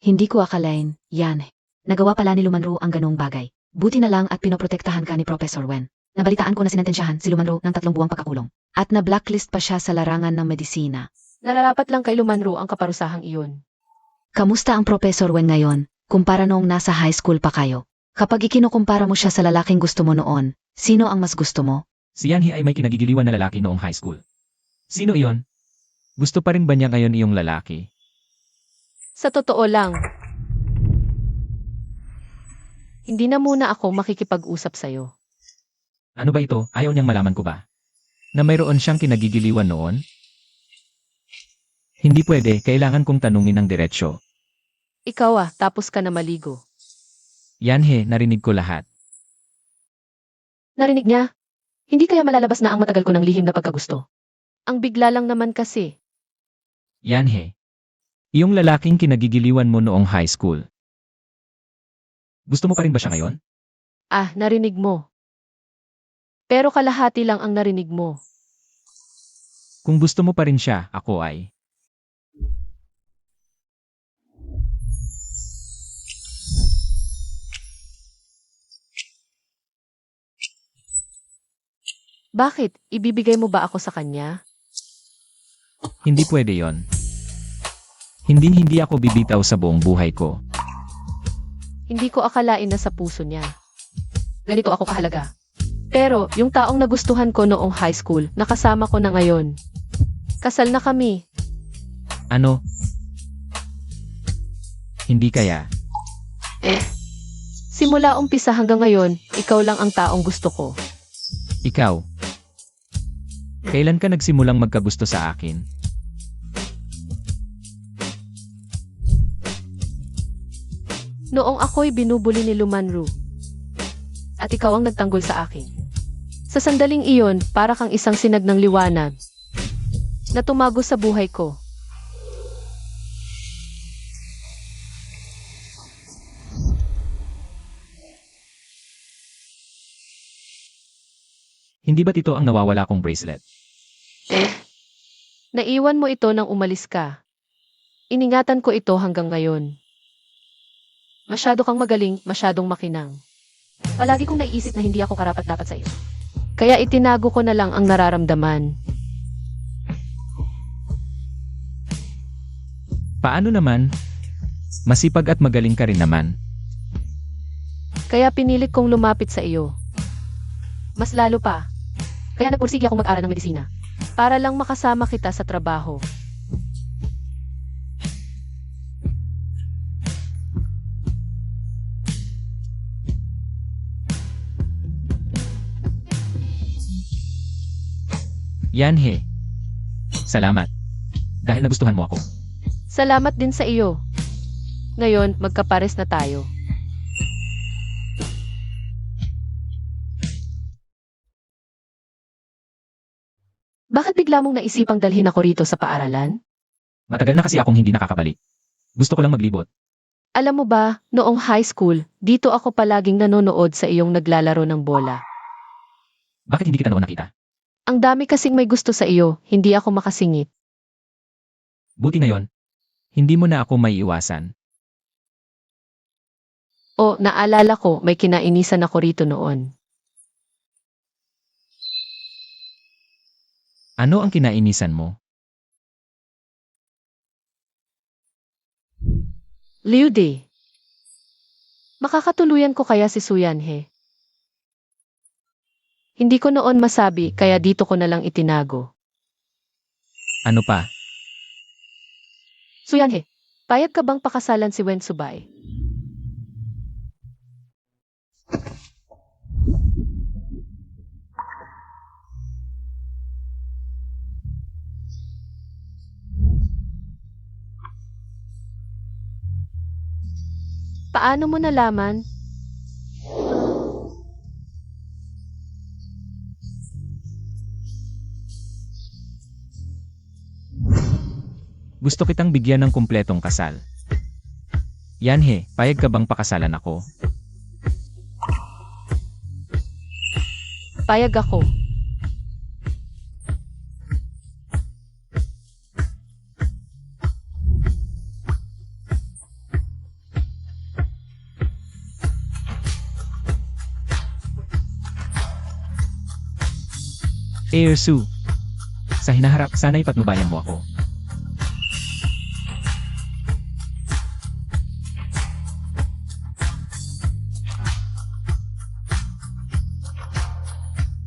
Hindi ko akalain, yan. Nagawa pala ni Lumanro ang ganong bagay. Buti na lang at pinoprotektahan ka ni Professor Wen. Nabalitaan ko na sinentensyahan si Lumanro ng 3 buwang pagkakulong. At na-blacklist pa siya sa larangan ng medisina.
Nararapat lang kay Lumanro ang kaparusahang iyon.
Kamusta ang Professor Wen ngayon, kumpara noong nasa high school pa kayo? Kapag ikinukumpara mo siya sa lalaking gusto mo noon, sino ang mas gusto mo?
Si Yanhee ay may kinagigiliwan na lalaki noong high school. Sino iyon? Gusto pa rin ba niya ngayon iyong lalaki?
Sa totoo lang, hindi na muna ako makikipag-usap sa'yo.
Ano ba ito? Ayaw niyang malaman ko ba? Na mayroon siyang kinagigiliwan noon? Hindi pwede, kailangan kong tanungin ng diretsyo.
Ikaw tapos ka na maligo.
Yanhee, narinig ko lahat.
Narinig niya? Hindi kaya malalabas na ang matagal ko ng lihim na pagkagusto? Ang bigla lang naman kasi.
Yanhee, iyong lalaking kinagigiliwan mo noong high school. Gusto mo pa rin ba siya ngayon?
Narinig mo. Pero kalahati lang ang narinig mo.
Kung gusto mo pa rin siya, ako ay.
Bakit? Ibibigay mo ba ako sa kanya?
Hindi pwede yon. Hindi ako bibitaw sa buong buhay ko.
Hindi ko akalain na sa puso niya. Ganito ako kahalaga. Pero, yung taong nagustuhan ko noong high school, nakasama ko na ngayon. Kasal na kami.
Ano? Hindi kaya.
Simula umpisa hanggang ngayon, ikaw lang ang taong gusto ko.
Ikaw. Kailan ka nagsimulang magkagusto sa akin?
Noong ako'y binubuli ni Lumanru. At ikaw ang nagtanggol sa akin. Sa sandaling iyon, para kang isang sinag ng liwanag na tumago sa buhay ko.
Hindi ba't ito ang nawawala kong bracelet?
Naiwan mo ito nang umalis ka. Iningatan ko ito hanggang ngayon. Masyado kang magaling, masyadong makinang. Palagi kong naiisip na hindi ako karapat-dapat sa iyo. Kaya itinago ko na lang ang nararamdaman.
Paano naman? Masipag at magaling ka rin naman.
Kaya pinilit kong lumapit sa iyo. Mas lalo pa. Kaya nagpursige akong mag-aral ng medisina. Para lang makasama kita sa trabaho.
Yanhee. Salamat. Dahil nagustuhan mo ako.
Salamat din sa iyo. Ngayon, magkapares na tayo. Bakit bigla mong naisipang dalhin ako rito sa paaralan?
Matagal na kasi akong hindi nakakabalik. Gusto ko lang maglibot.
Alam mo ba, noong high school, dito ako palaging nanonood sa iyong naglalaro ng bola.
Bakit hindi kita noon nakita?
Ang dami kasing may gusto sa iyo, hindi ako makasingit.
Buti ngayon. Hindi mo na ako maiiwasan.
O, naalala ko, may kinainisan ako rito noon.
Ano ang kinainisan mo?
Liu De. Makakatuluyan ko kaya si Su Yanhee? Hindi ko noon masabi, kaya dito ko na lang itinago.
Ano pa?
Su Yanhee, payag ka bang pakasalan si Wen Subay? Paano mo nalaman?
Gusto kitang bigyan ng kumpletong kasal. Yanhee, payag ka bang pakasalan ako?
Payag ako.
Su, sa hinaharap, sana'y patnubayan mo ako.